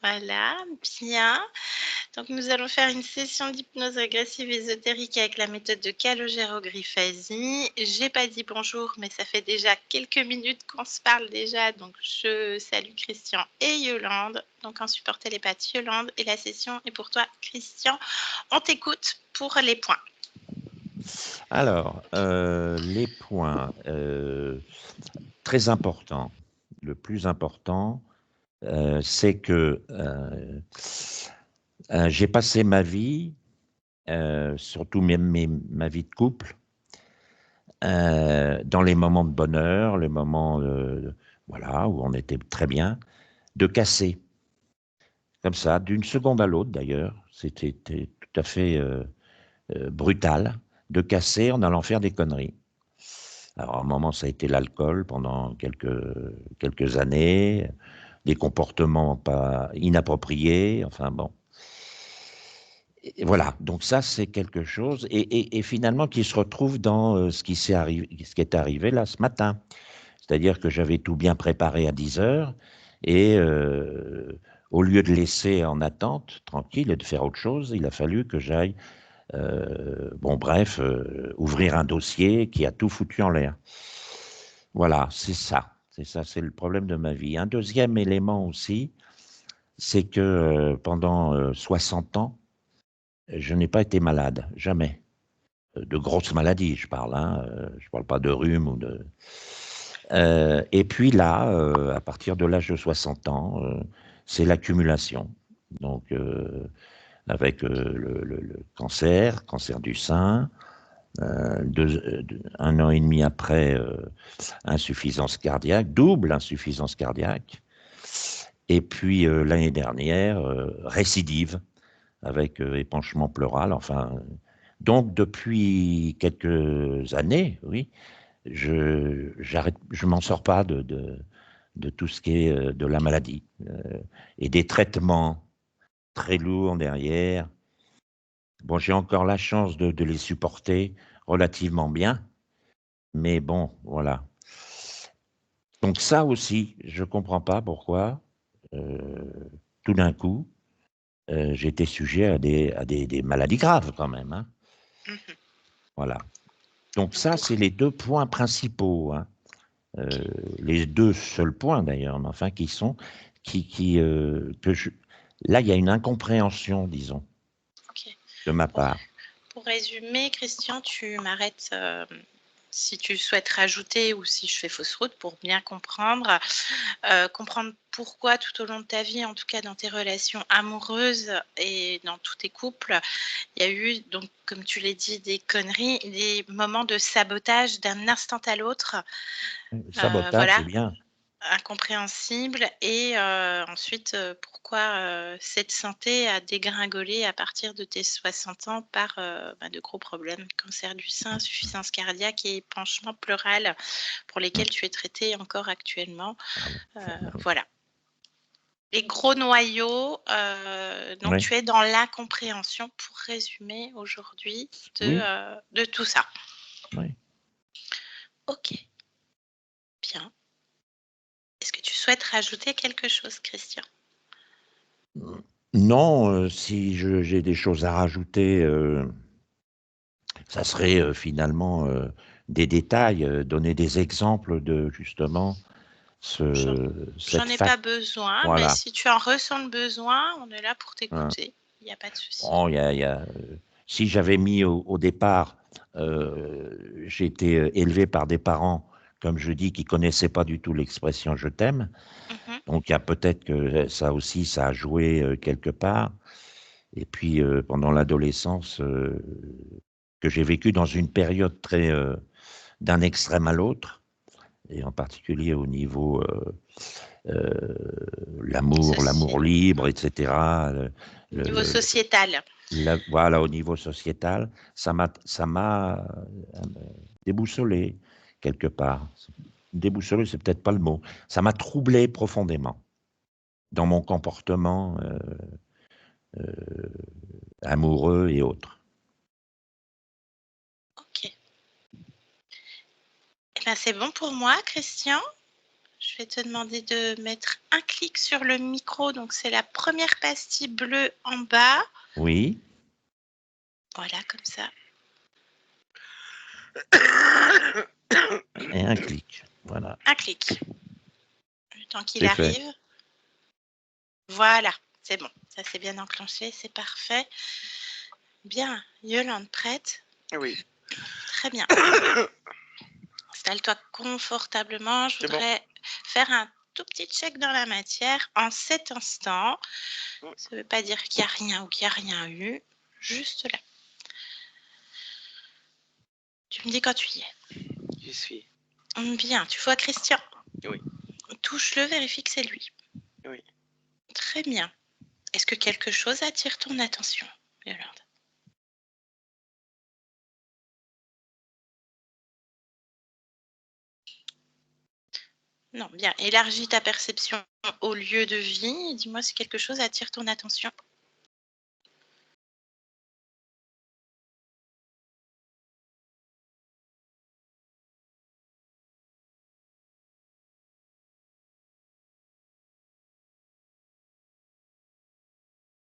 Voilà, bien. Donc nous allons faire une session d'hypnose régressive ésotérique avec la méthode de Calogero-Griffasi. J'ai pas dit bonjour, mais ça fait déjà quelques minutes qu'on se parle déjà, donc je salue Christian et Yolande. Donc en support télépathe Yolande, et la session est pour toi Christian. On t'écoute pour les points. Alors, les points très importants. Le plus important, c'est que j'ai passé ma vie, surtout ma vie de couple, dans les moments de bonheur, les moments voilà, où on était très bien, de casser, comme ça, d'une seconde à l'autre d'ailleurs. C'était tout à fait brutal, de casser en allant faire des conneries. Alors, à un moment, ça a été l'alcool pendant quelques années, des comportements pas inappropriés, enfin bon. Et voilà, donc ça, c'est quelque chose, et finalement, qui se retrouve dans ce qui est arrivé là ce matin. C'est-à-dire que j'avais tout bien préparé à 10 heures, et au lieu de laisser en attente, tranquille, et de faire autre chose, il a fallu que j'aille, ouvrir un dossier qui a tout foutu en l'air. Voilà, c'est le problème de ma vie. Un deuxième élément aussi, c'est que pendant 60 ans, je n'ai pas été malade, jamais. De grosses maladies, je parle, hein, je parle pas de rhume ou de... et puis là, à partir de l'âge de 60 ans, c'est l'accumulation. Donc, avec le cancer du sein, 1 an et demi après, insuffisance cardiaque, double insuffisance cardiaque. Et puis l'année dernière, récidive avec épanchement pleural. Enfin, donc depuis quelques années, oui, je m'en sors pas de tout ce qui est de la maladie et des traitements très lourds derrière. Bon, j'ai encore la chance de les supporter relativement bien, mais bon, voilà. Donc ça aussi, je comprends pas pourquoi, tout d'un coup, j'étais sujet des maladies graves quand même, hein. Mhm. Voilà. Donc Donc ça, pour... c'est les 2 points principaux, hein. Ok. Les 2 seuls points d'ailleurs, mais enfin que je là, il y a une incompréhension, disons, Ok. de ma Pour, part. pour résumer, Christian, tu m'arrêtes si tu souhaites rajouter ou si je fais fausse route pour bien comprendre. Comprendre pourquoi tout au long de ta vie, en tout cas dans tes relations amoureuses et dans tous tes couples, il y a eu, donc, comme tu l'as dit, des conneries, des moments de sabotage d'un instant à l'autre, Sabotage, c'est voilà, bien. incompréhensible. Et ensuite, pourquoi cette santé a dégringolé à partir de tes 60 ans par de gros problèmes, cancer du sein, insuffisance cardiaque et épanchement pleural, pour Mmh. lesquels tu es traité encore actuellement. Ah bon, enfin, Voilà. Les gros noyaux, donc oui, tu es dans l'incompréhension, pour résumer aujourd'hui, oui, de tout ça. oui. OK, bien. Est-ce que tu souhaites rajouter quelque chose, Christian? Non, si j'ai des choses à rajouter, ça serait, finalement, des détails, donner des exemples de justement J'en cette j'en ai fac pas besoin, mais voilà, si tu en ressens le besoin, on est là pour hein. t'écouter. Il y a pas de souci. Bon, si j'avais mis au départ, j'ai été, élevé par des parents, comme je dis, qui connaissaient pas du tout l'expression «je t'aime», Mmh. donc il y a peut-être que ça aussi, ça a joué, quelque part. Et puis, pendant l'adolescence, que j'ai vécu dans une période très, d'un extrême à l'autre, et en particulier au niveau, l'amour libre, et cetera, Niveau le sociétal. la voilà, au niveau sociétal, ça m'a, déboussolé quelque part. Déboussolé, c'est peut-être pas le mot. Ça m'a troublé profondément dans mon comportement, amoureux et autres. OK. Eh ben, c'est bon pour moi, Christian. je vais te demander de mettre un clic sur le micro. Donc, c'est la première pastille bleue en bas. Oui. Voilà, comme ça. Et un clic. Voilà. Un clic. Le temps qu'il C'est fait. arrive. Voilà, c'est bon. Ça s'est bien enclenché, c'est parfait. Bien, Yolande, prête? Oui. Très bien. Installe-toi confortablement. Je C'est bon. voudrais faire un tout petit check dans la matière en cet instant. Ça ne veut pas dire qu'il n'y a rien ou qu'il n'y a rien eu. Juste là. Tu me dis quand tu y es. J'y suis. Bien, tu vois Christian? Oui. Touche-le, vérifie que c'est lui. Oui. Très bien. Est-ce que quelque chose attire ton attention, Yolande? Non, bien. Élargis ta perception au lieu de vie. Dis-moi si quelque chose attire ton attention.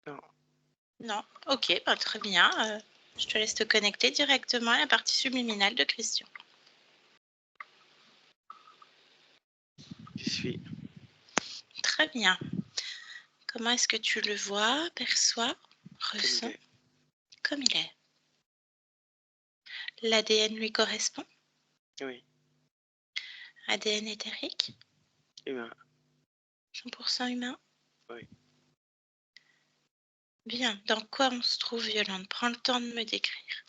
Non. Non, ok, bah, très bien. Je te laisse te connecter directement à la partie subliminale de Christian. J'y suis. Très bien. Comment est-ce que tu le vois, perçois, ressens? Comme il est. L'ADN lui correspond? Oui. ADN éthérique? Humain. 100% humain? Oui. Bien. Dans quoi on se trouve, Yolande? Prends le temps de me décrire.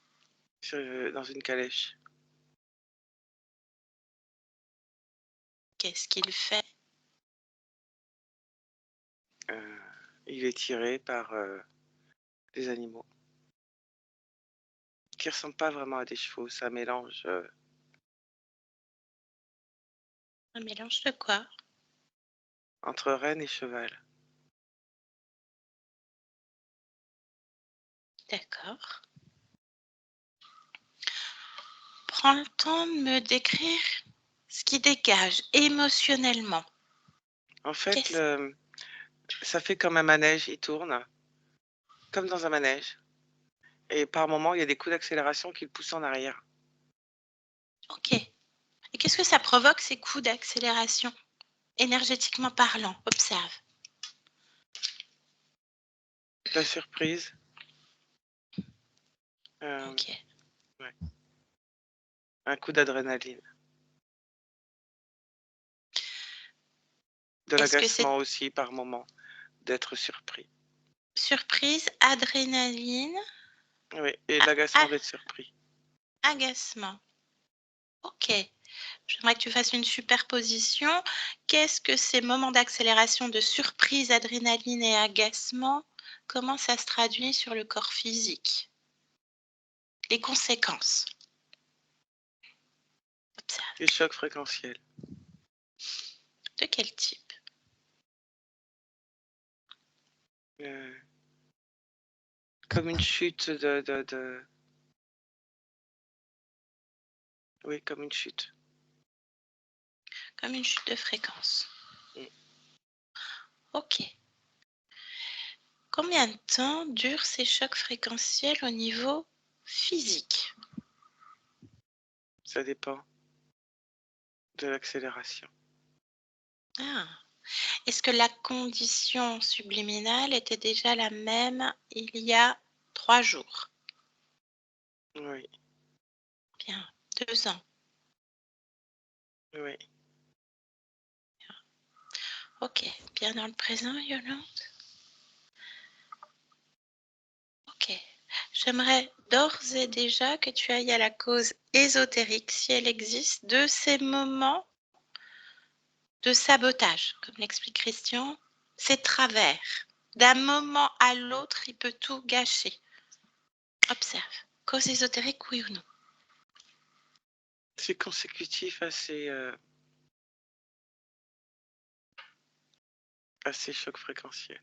Dans une calèche. Qu'est-ce qu'il fait? Il est tiré par des animaux qui ne ressemblent pas vraiment à des chevaux. C'est un mélange Un mélange de quoi? entre renne et cheval. D'accord. Prends le temps de me décrire ce qui dégage émotionnellement. En fait, Qu'est-ce- ça fait comme un manège. Il tourne comme dans un manège. Et par moments, il y a des coups d'accélération qui le poussent en arrière. Ok. Et qu'est-ce que ça provoque, ces coups d'accélération, énergétiquement parlant? Observe. La surprise. Ok. Ouais. Un coup d'adrénaline. De Est-ce que c'est l'agacement aussi par moment, d'être surpris. surprise, adrénaline, Oui, et l'agacement d'être surpris. agacement? Ok. J'aimerais que tu fasses une superposition. Qu'est-ce que ces moments d'accélération, de surprise, adrénaline et agacement, comment ça se traduit sur le corps physique? Les conséquences. Observe. Des chocs fréquentiels. De quel type? Comme une chute Oui, comme une chute. Comme une chute de fréquence. Mm. Ok. Combien de temps durent ces chocs fréquentiels au niveau physique? Ça dépend de l'accélération. Ah. Est-ce que la condition subliminale était déjà la même il y a 3 jours? Oui, Bien. 2 ans. oui. Ok. Bien dans le présent, Yolande? Ok. J'aimerais d'ores et déjà que tu ailles à la cause ésotérique, si elle existe, de ces moments de sabotage, comme l'explique Christian, c'est travers. D'un moment à l'autre, il peut tout gâcher. Observe. Cause ésotérique, oui ou non? C'est consécutif à ces chocs fréquentiels.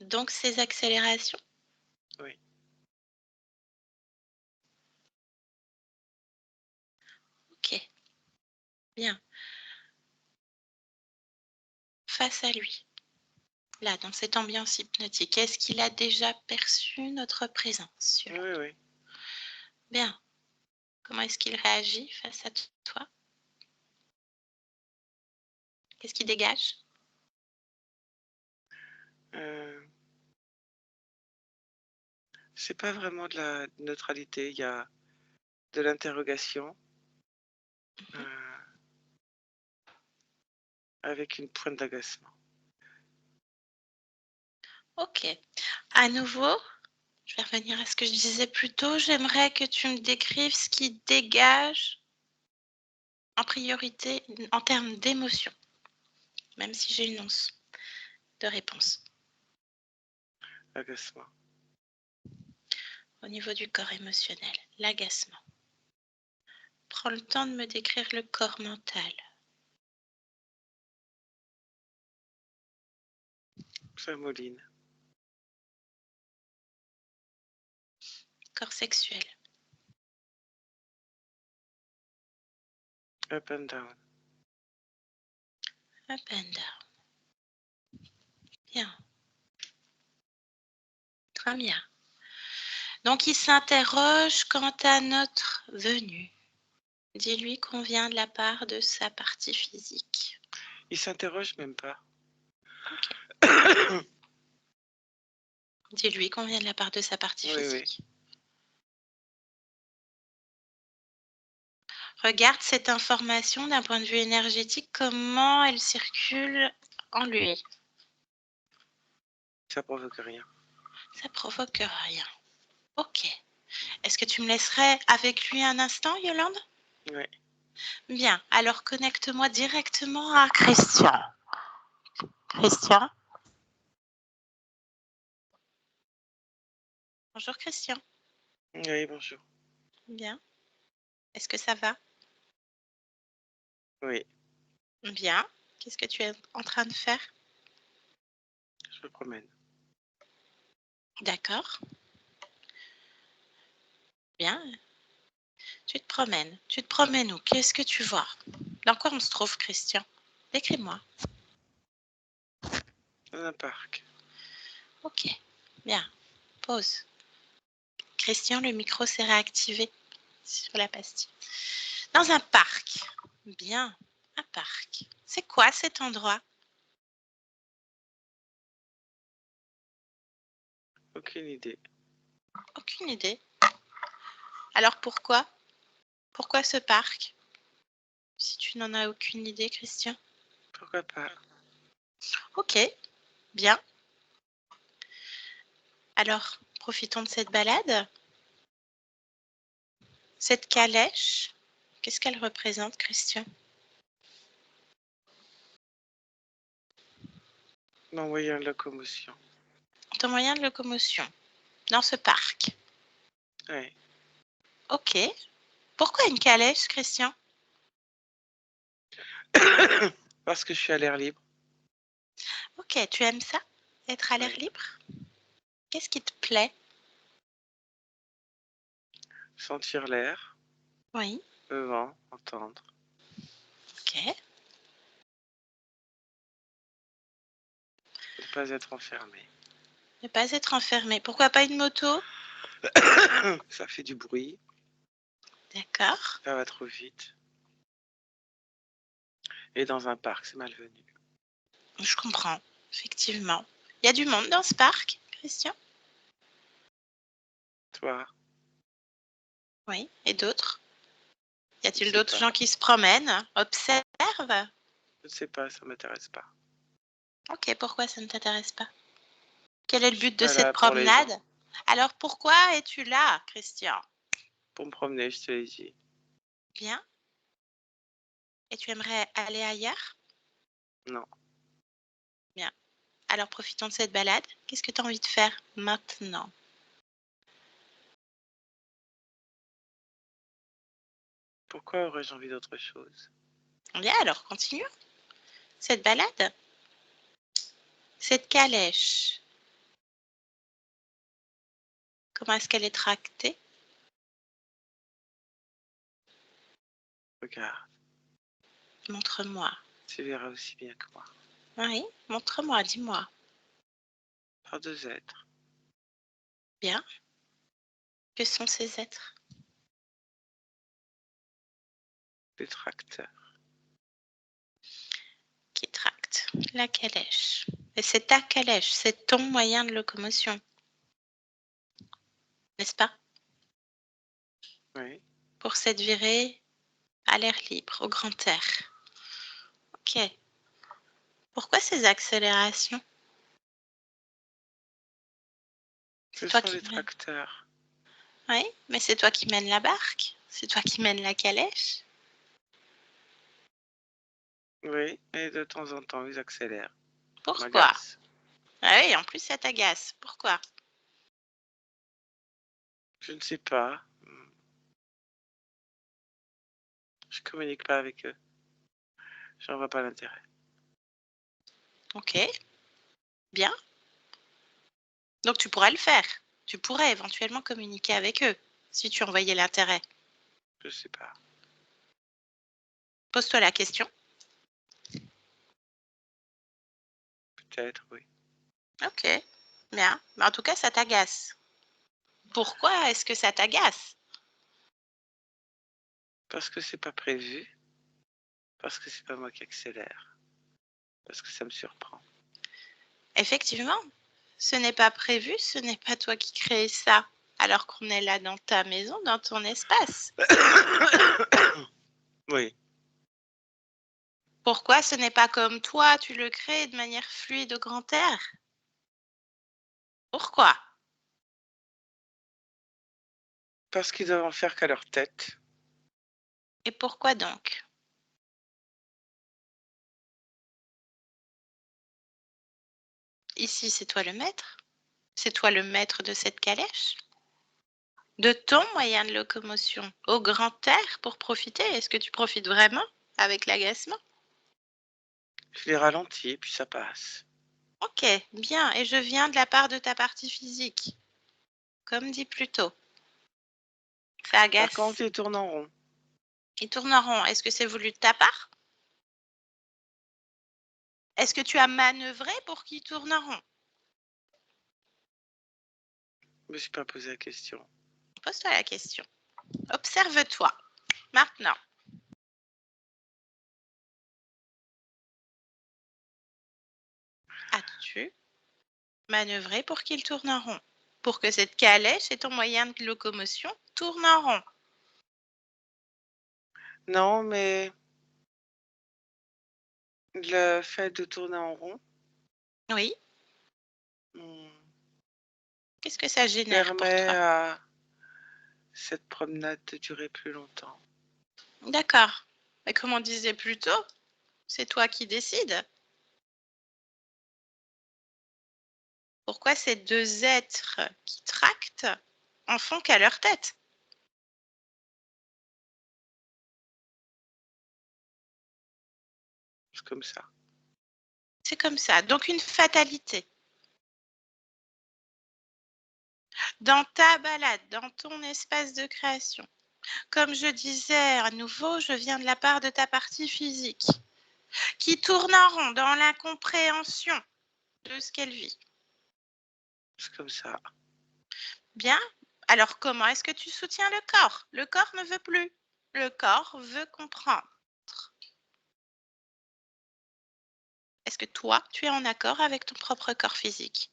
Donc, ces accélérations? Oui. Ok. Bien. Face à lui, là, dans cette ambiance hypnotique, est-ce qu'il a déjà perçu notre présence, Oui, Yolande? oui. Bien. Comment est-ce qu'il réagit face à toi? Qu'est-ce qu'il dégage? Euh, c'est pas vraiment de la neutralité, il y a de l'interrogation Mmh. euh, avec une pointe d'agacement. OK. À nouveau, je vais revenir à ce que je disais plus tôt. J'aimerais que tu me décrives ce qui dégage en priorité en termes d'émotion, même si j'ai une once de réponse. Agacement. Au niveau du corps émotionnel, l'agacement. Prends le temps de me décrire le corps mental, Ça mouline. corps sexuel, Up and down. up and down. Bien, très bien. Donc il s'interroge quant à notre venue. Dis-lui qu'on vient de la part de sa partie physique. Il s'interroge même pas. OK. Dis-lui qu'on vient de la part de sa partie Oui, oui. physique. Regarde cette information d'un point de vue énergétique, comment elle circule en lui. Ça provoque rien. Ça provoque rien. OK. Est-ce que tu me laisserais avec lui un instant, Yolande? Oui. Bien, alors connecte-moi directement à Christian. Christian? Bonjour Christian. Oui, bonjour. Bien. Est-ce que ça va? Oui, Bien. Qu'est-ce que tu es en train de faire? je me promène. D'accord. Bien. Tu te promènes. Tu te promènes où? Qu'est-ce que tu vois? Dans quoi on se trouve, Christian? Décris-moi. Dans un parc. OK. Bien. Pause. Christian, le micro s'est réactivé sur la pastille. Dans un parc. Bien. Un parc. C'est quoi cet endroit? Aucune idée. Aucune idée. Alors pourquoi? Pourquoi ce parc? Si tu n'en as aucune idée, Christian. Pourquoi pas? OK, bien. Alors, profitons de cette balade. Cette calèche, qu'est-ce qu'elle représente, Christian? Mon moyen de locomotion. Ton moyen de locomotion dans ce parc. Oui. OK. Pourquoi une calèche, Christian? Parce que je suis à l'air libre. OK, tu aimes ça? Être à l'air Oui. libre? Qu'est-ce qui te plaît? Sentir l'air, Oui, le vent, entendre. OK. Ne pas être enfermé. Ne pas être enfermé. Pourquoi pas une moto? Ça fait du bruit. D'accord. Ça va trop vite. Et dans un parc, c'est malvenu. Je comprends, effectivement. Il y a du monde dans ce parc, Christian? Toi, Oui. Et d'autres? Y je ne a-t-il sais d'autres pas. gens qui se promènent, observent? Je ne sais pas, ça m'intéresse pas. OK, pourquoi ça ne t'intéresse pas? Quel est Je le suis but de pas cette là pour les gens. promenade? Alors pourquoi es-tu là, Christian? Pour me promener, je te l'ai dit. Bien. Et tu aimerais aller ailleurs? Non. Bien. Alors profitons de cette balade. Qu'est-ce que tu as envie de faire maintenant? Pourquoi aurais-je envie d'autre chose? Bien, alors continuons. Cette balade, cette calèche, comment est-ce qu'elle est tractée? Regarde. Montre-moi. Tu verras aussi bien que moi. Oui, montre-moi, dis-moi. Par deux êtres. Bien. Que sont ces êtres? Des tracteurs. Qui tractent la calèche. Et c'est ta calèche, c'est ton moyen de locomotion. N'est-ce pas? Oui. Pour cette virée à l'air libre, au grand air. Ok. Pourquoi ces accélérations? Ce C'est toi sont qui les mènes. tracteurs. Oui, mais c'est toi qui mènes la barque. C'est toi qui mènes la calèche. Oui, et de temps en temps, ils accélèrent. Pourquoi? M'agace. Ah oui, en plus ça t'agace. Pourquoi? Je ne sais pas. Je communique pas avec eux. J'en vois pas l'intérêt. Ok, bien. Donc tu pourrais le faire. Tu pourrais éventuellement communiquer avec eux si tu en voyais l'intérêt. Je sais pas. Pose-toi la question. Peut-être, oui. Ok, bien. Mais en tout cas, ça t'agace. Pourquoi est-ce que ça t'agace? Parce que c'est pas prévu. Parce que c'est pas moi qui accélère. Parce que ça me surprend. Effectivement, ce n'est pas prévu, ce n'est pas toi qui crée ça, alors qu'on est là dans ta maison, dans ton espace. Oui. Pourquoi ce n'est pas comme toi, tu le crées de manière fluide au grand air? Pourquoi? Parce qu'ils doivent en faire qu'à leur tête. Et pourquoi donc? Ici, c'est toi le maître? C'est toi le maître de cette calèche? De ton moyen de locomotion au grand air pour profiter? Est-ce que tu profites vraiment avec l'agacement? Je les ralentis, puis ça passe. Ok, bien. Et je viens de la part de ta partie physique, comme dit plus tôt. Ça Par agace. contre, ils tournent en rond. Il tourne en rond. Est-ce que c'est voulu de ta part? Est-ce que tu as manœuvré pour qu'il tourne en rond? Je me suis pas posé la question. Pose-toi la question. Observe-toi. Maintenant. As-tu manœuvré pour qu'il tourne en rond? Pour que cette calèche et ton moyen de locomotion tournent en rond? Non, mais le fait de tourner en rond Oui. hmm, Qu'est-ce que ça génère pour permet toi? à cette promenade de durer plus longtemps. D'accord. Mais comme on disait plus tôt, c'est toi qui décides. Pourquoi ces deux êtres qui tractent en font qu'à leur tête? C'est comme ça. C'est comme ça. Donc une fatalité. Dans ta balade, dans ton espace de création, comme je disais à nouveau, je viens de la part de ta partie physique, qui tourne en rond dans l'incompréhension de ce qu'elle vit. C'est comme ça. Bien. Alors comment est-ce que tu soutiens le corps? Le corps ne veut plus. Le corps veut comprendre. Est-ce que toi, tu es en accord avec ton propre corps physique?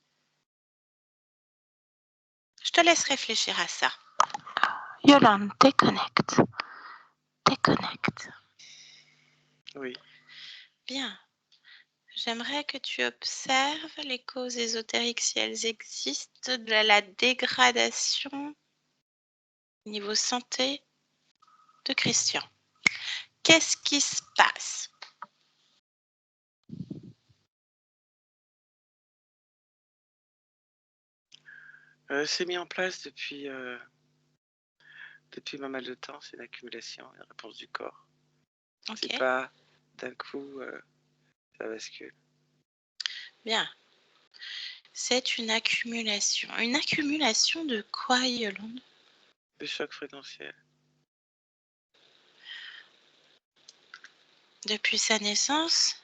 Je te laisse réfléchir à ça. Yolande, déconnecte. Déconnecte. Oui. Bien. J'aimerais que tu observes les causes ésotériques, si elles existent, de la dégradation au niveau santé de Christian. Qu'est-ce qui se passe? C'est mis en place depuis pas mal de temps. C'est une accumulation, une réponse du corps. C'est Ok, pas d'un coup ça bascule. bien. C'est une accumulation. Une accumulation de quoi, Yolande? Le choc fréquentiel. Depuis sa naissance,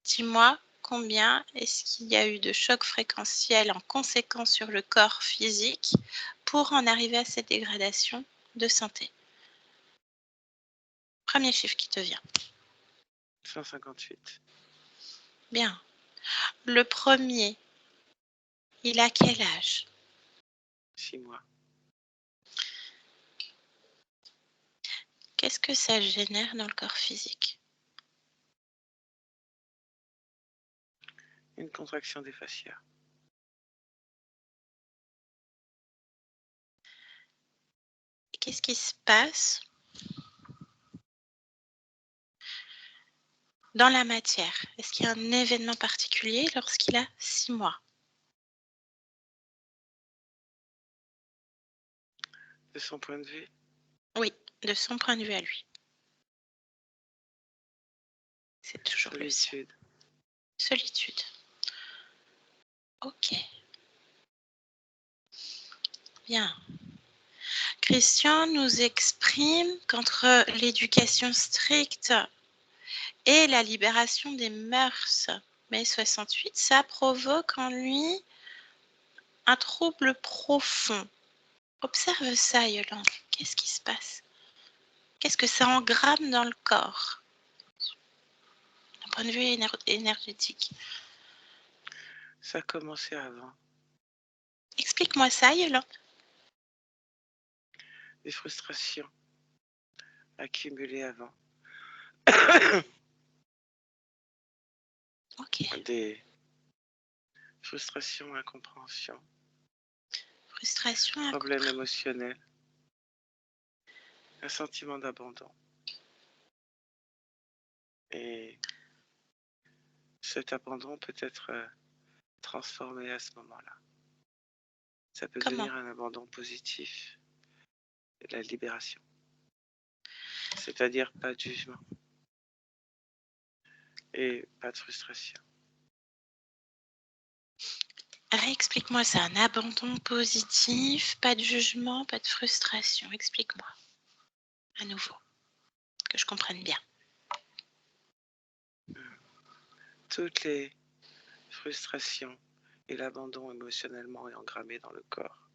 dis-moi combien est-ce qu'il y a eu de chocs fréquentiels en conséquence sur le corps physique pour en arriver à cette dégradation de santé. Premier chiffre qui te vient. 158. Bien. Le premier, il a quel âge? 6 mois. Qu'est-ce que ça génère dans le corps physique? Une contraction des fascias. Qu'est-ce qui se passe dans la matière? Est-ce qu'il y a un événement particulier lorsqu'il a 6 mois? De son point de vue, Oui, de son point de vue à lui. C'est toujours le sien. solitude. Solitude. Ok. Bien. Christian nous exprime qu'entre l'éducation stricte et la libération des mœurs, mai 68, ça provoque en lui un trouble profond. Observe ça, Yolande. Qu'est-ce qui se passe? Qu'est-ce que ça engramme dans le corps, d'un point de vue énergétique? Ça a commencé avant. Explique-moi ça, Yolande. Des frustrations accumulées avant. Ok. Des frustrations, incompréhensions, Frustration, problèmes émotionnels, un sentiment d'abandon. Et cet abandon peut être transformé à ce moment-là. Ça peut Comment? devenir un abandon positif, la libération. C'est-à-dire pas de jugement et pas de frustration. Réexplique-moi ça. Un abandon positif, pas de jugement, pas de frustration. Explique-moi. À nouveau. Que je comprenne bien. Toutes les frustrations et l'abandon émotionnellement est engrammé dans le corps.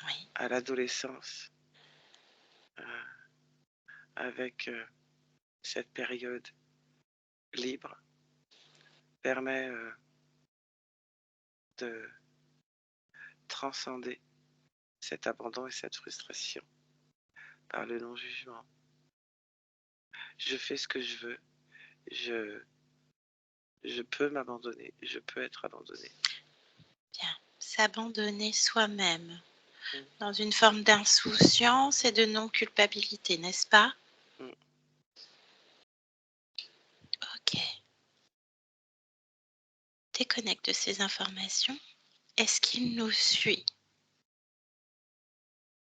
Oui. À l'adolescence, avec cette période libre, permet de transcender cet abandon et cette frustration par le non-jugement. Je fais ce que je veux, je peux m'abandonner, je peux être abandonné. Bien. S'abandonner soi-même dans une forme d'insouciance et de non-culpabilité, n'est-ce pas? Ok. Déconnecte de ces informations. Est-ce qu'il nous suit?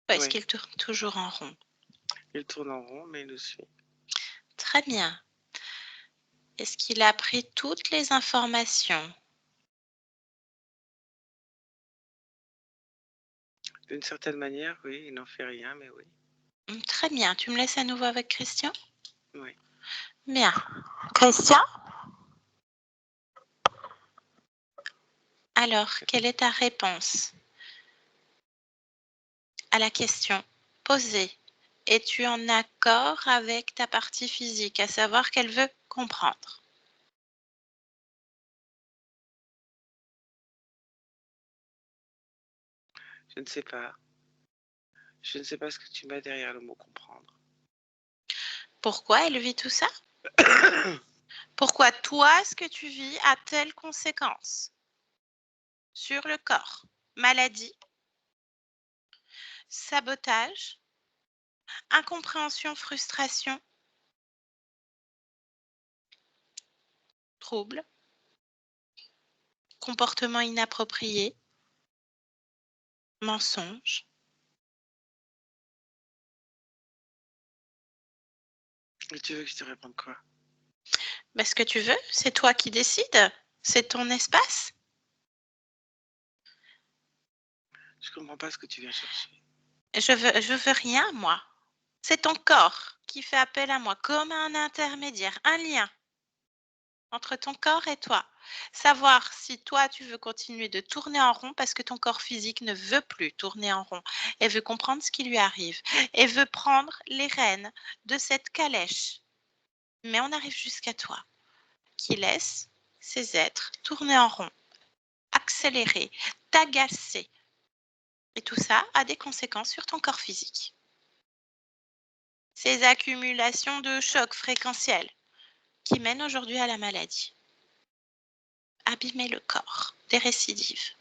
Ou est-ce Oui. qu'il tourne toujours en rond? Il tourne en rond, mais il nous suit. Très bien. Est-ce qu'il a pris toutes les informations? D'une certaine manière, oui, il n'en fait rien, mais oui. Très bien. Tu me laisses à nouveau avec Christian? Oui. Bien. Christian? Alors, quelle est ta réponse à la question posée? Es-tu en accord avec ta partie physique, à savoir qu'elle veut comprendre? Je ne sais pas. Je ne sais pas ce que tu mets derrière le mot comprendre. Pourquoi elle vit tout ça? Pourquoi toi, ce que tu vis a telle conséquence sur le corps? Maladie, sabotage, incompréhension, frustration, trouble, comportement inapproprié, mensonge. Et tu veux que je te réponde quoi? Ben, ce que tu veux, c'est toi qui décides. C'est ton espace. Je comprends pas ce que tu viens chercher. Je veux rien, moi. C'est ton corps qui fait appel à moi comme un intermédiaire, un lien entre ton corps et toi. Savoir si toi, tu veux continuer de tourner en rond parce que ton corps physique ne veut plus tourner en rond et veut comprendre ce qui lui arrive et veut prendre les rênes de cette calèche. Mais on arrive jusqu'à toi qui laisse ces êtres tourner en rond, accélérer, t'agacer. Et tout ça a des conséquences sur ton corps physique. Ces accumulations de chocs fréquentiels qui mènent aujourd'hui à la maladie. Abîmer le corps, des récidives.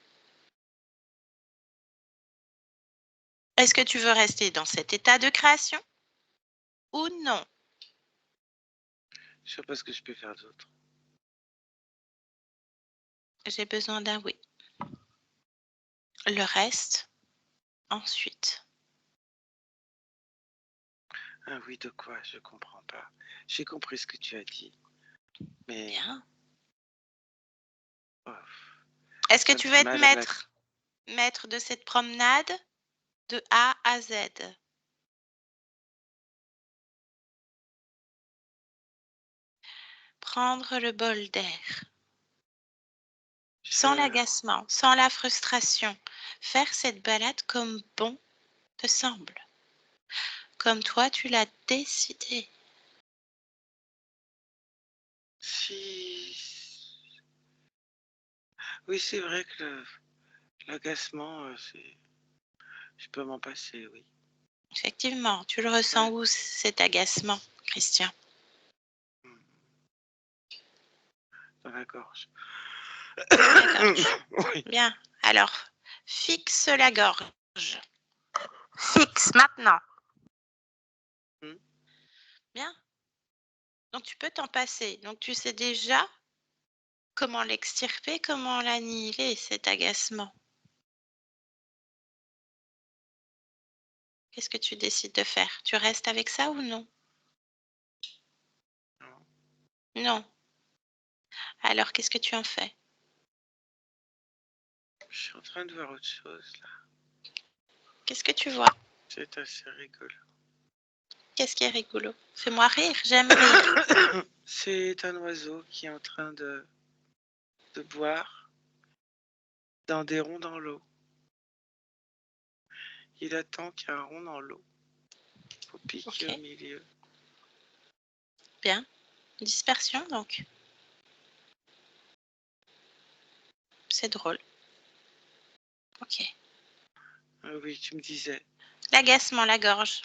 Est-ce que tu veux rester dans cet état de création ou non? Je sais pas ce que je peux faire d'autre. J'ai besoin d'un oui. Le reste, ensuite. Ah oui, de quoi? Je comprends pas. J'ai compris ce que tu as dit. Mais Bien. oh, Est-ce que ça me tu fait veux être mal à la... maître de cette promenade de A à Z? Prendre le bol d'air. Sans Je... l'agacement, sans la frustration. Faire cette balade comme bon te semble. Comme toi, tu l'as décidé. Si... Oui, c'est vrai que l'agacement, c'est... Je peux m'en passer, oui. Effectivement, tu le ressens où cet agacement, Christian? Dans la gorge. La gorge. Oui. Bien. Alors, fixe la gorge. Fixe maintenant. Bien. Donc, tu peux t'en passer. Donc, tu sais déjà comment l'extirper, comment l'annihiler, cet agacement. Qu'est-ce que tu décides de faire? Tu restes avec ça ou non? Non. Non. Alors, qu'est-ce que tu en fais? Je suis en train de voir autre chose, là. Qu'est-ce que tu vois? C'est assez rigolo. Qu'est-ce qui est rigolo? Fais-moi rire, j'aime rire. C'est un oiseau qui est en train de boire dans des ronds dans l'eau. Il attend qu'il y ait un rond dans l'eau pour piquer Ok, au milieu. bien. Dispersion, donc. C'est drôle. Ok. Ah oui, tu me disais. L'agacement, la gorge.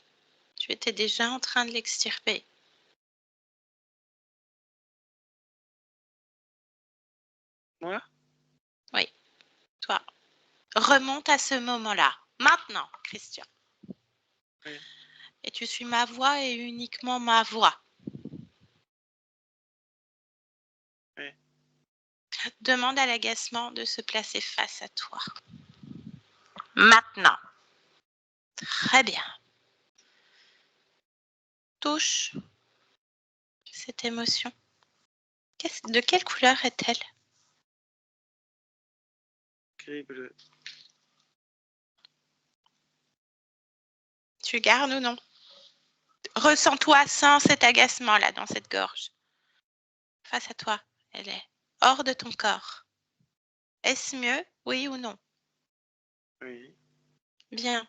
Tu étais déjà en train de l'extirper. Moi? Oui, toi. Remonte à ce moment-là. Maintenant, Christian. Oui. Et tu suis ma voix et uniquement ma voix. Oui. Demande à l'agacement de se placer face à toi. Maintenant. Très bien. Touche cette émotion. De quelle couleur est-elle? Gris bleu. Tu gardes ou non? Ressens-toi sans cet agacement-là dans cette gorge. Face à toi, elle est hors de ton corps. Est-ce mieux, oui ou non? Oui. Bien.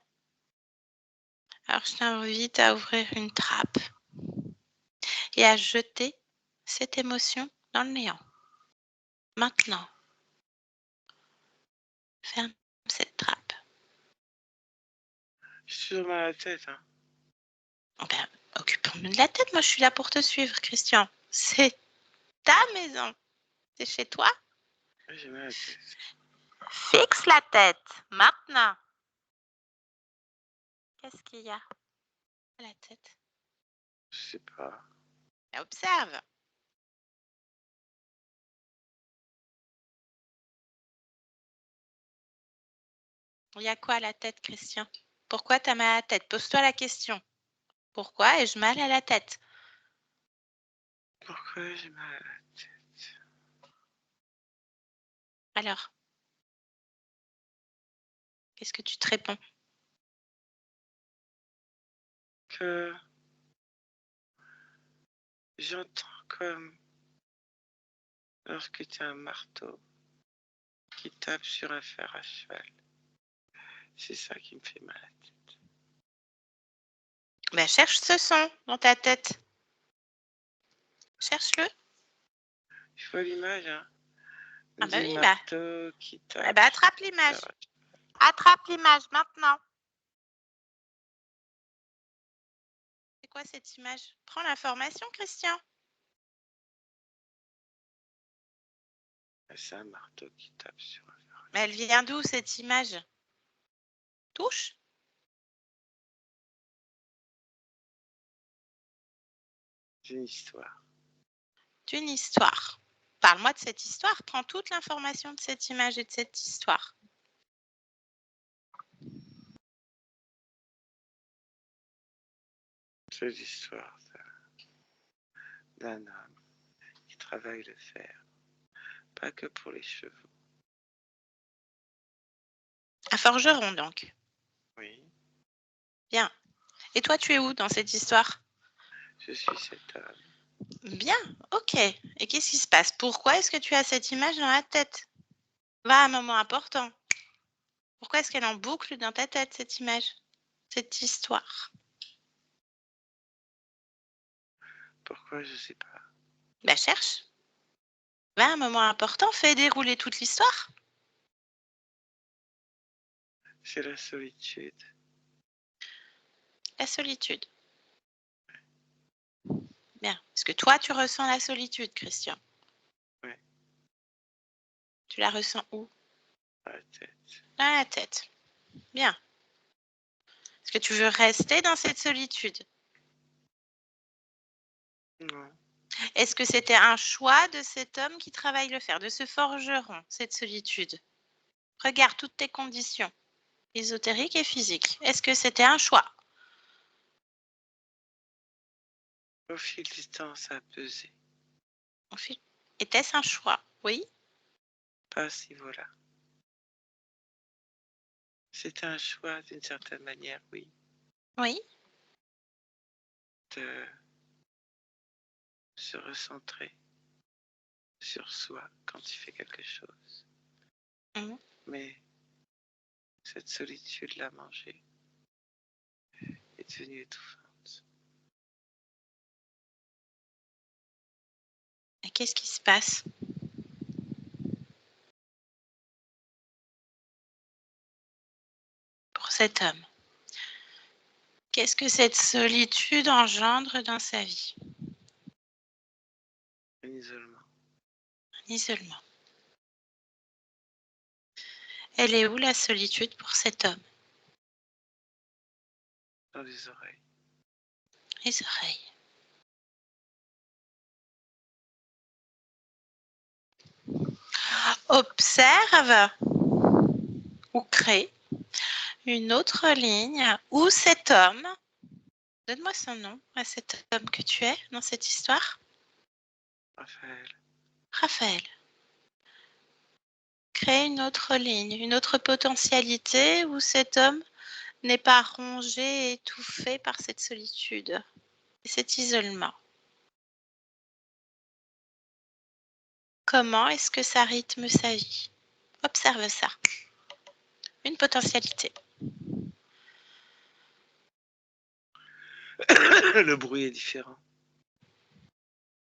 Alors, je t'invite à ouvrir une trappe et à jeter cette émotion dans le néant. Maintenant, ferme cette trappe. Je suis sur ma tête, hein. Ben, occupons-nous de la tête. Moi, je suis là pour te suivre, Christian. C'est ta maison. C'est chez toi. J'ai mal à la tête. Fixe la tête. Maintenant. Qu'est-ce qu'il y a à la tête? Je sais pas. Observe. Il y a quoi à la tête, Christian? Pourquoi t'as mal à la tête? Pose-toi la question. Pourquoi ai-je mal à la tête? Pourquoi j'ai mal à la tête? Alors, qu'est-ce que tu te réponds? que j'entends comme lorsque tu as un marteau qui tape sur un fer à cheval. C'est ça qui me fait mal à la tête. Ben, cherche ce son dans ta tête. Cherche-le. Je vois l'image, hein. Ah bah Du oui, marteau qui eh tape. ben, attrape l'image. Attrape l'image maintenant. C'est quoi cette image? Prends l'information, Christian. C'est un marteau qui tape sur un fer à Mais elle vient d'où cette image? Touche. cheval. Une histoire. D'une histoire. Parle-moi de cette histoire. Prends toute l'information de cette image et de cette histoire. C'est l'histoire d'un homme qui travaille le fer, pas que pour les chevaux. Un forgeron, donc. Oui, Bien. Et toi, tu es où dans cette histoire? je suis cet homme. Bien, ok. Et qu'est-ce qui se passe? Pourquoi est-ce que tu as cette image dans la tête? Va à un moment important. Pourquoi est-ce qu'elle est en boucle dans ta tête, cette image, cette histoire? Pourquoi, je sais pas. Ben, cherche. Va à un moment important, fais dérouler toute l'histoire. C'est la solitude. La solitude. Bien. Est-ce que toi, tu ressens la solitude, Christian? Oui. Tu la ressens où? Dans la tête. Dans la tête. Bien. Est-ce que tu veux rester dans cette solitude? Non. Est-ce que c'était un choix de cet homme qui travaille le fer, de ce forgeron, cette solitude? Regarde toutes tes conditions, ésotériques et physiques. Est-ce que c'était un choix? Au fil du temps, ça a pesé. Était-ce un choix? Oui. Pas à ce niveau-là. C'était un choix d'une certaine manière, oui. Oui. De se recentrer sur soi quand il fait quelque chose. Mhm. Mais cette solitude l'a mangé, est devenue étouffante. Et qu'est-ce qui se passe? Pour cet homme? Qu'est-ce que cette solitude engendre dans sa vie? Un isolement. Un isolement. Elle est où la solitude pour cet homme? Dans les oreilles. Les oreilles. Observe ou crée une autre ligne où cet homme, donne-moi son nom à cet homme que tu es dans cette histoire. Raphaël. Raphaël. Crée une autre ligne, une autre potentialité où cet homme n'est pas rongé et étouffé par cette solitude et cet isolement. Comment est-ce que ça rythme sa vie? Observe ça. Une potentialité. Le bruit est différent.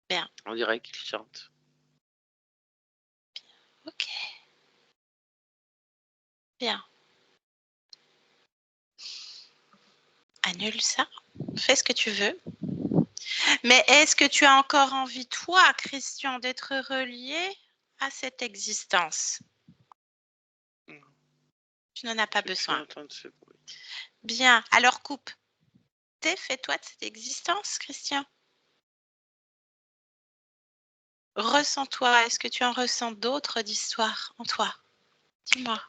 Bien. On dirait qu'il chante. Ok. Bien. Annule ça. Fais ce que tu veux. Mais est-ce que tu as encore envie, toi, Christian, d'être relié à cette existence? Non. Tu n'en as pas Je veux plus besoin. entendre ce bruit. Bien. Alors coupe. Fais-toi de cette existence, Christian. Ressens-toi. Est-ce que tu en ressens d'autres d'histoires en toi? Dis-moi.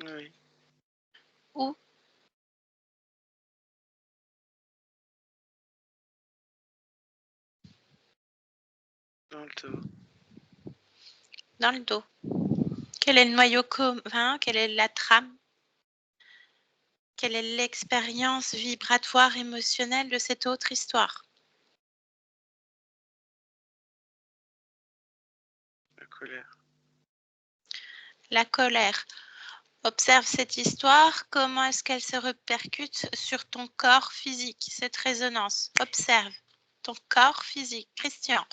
Oui. Où? Dans le dos. Dans le dos. Quel est le noyau commun? Quelle est la trame? Quelle est l'expérience vibratoire émotionnelle de cette autre histoire? La colère. La colère. Observe cette histoire. Comment est-ce qu'elle se répercute sur ton corps physique, cette résonance? Observe ton corps physique. Christian.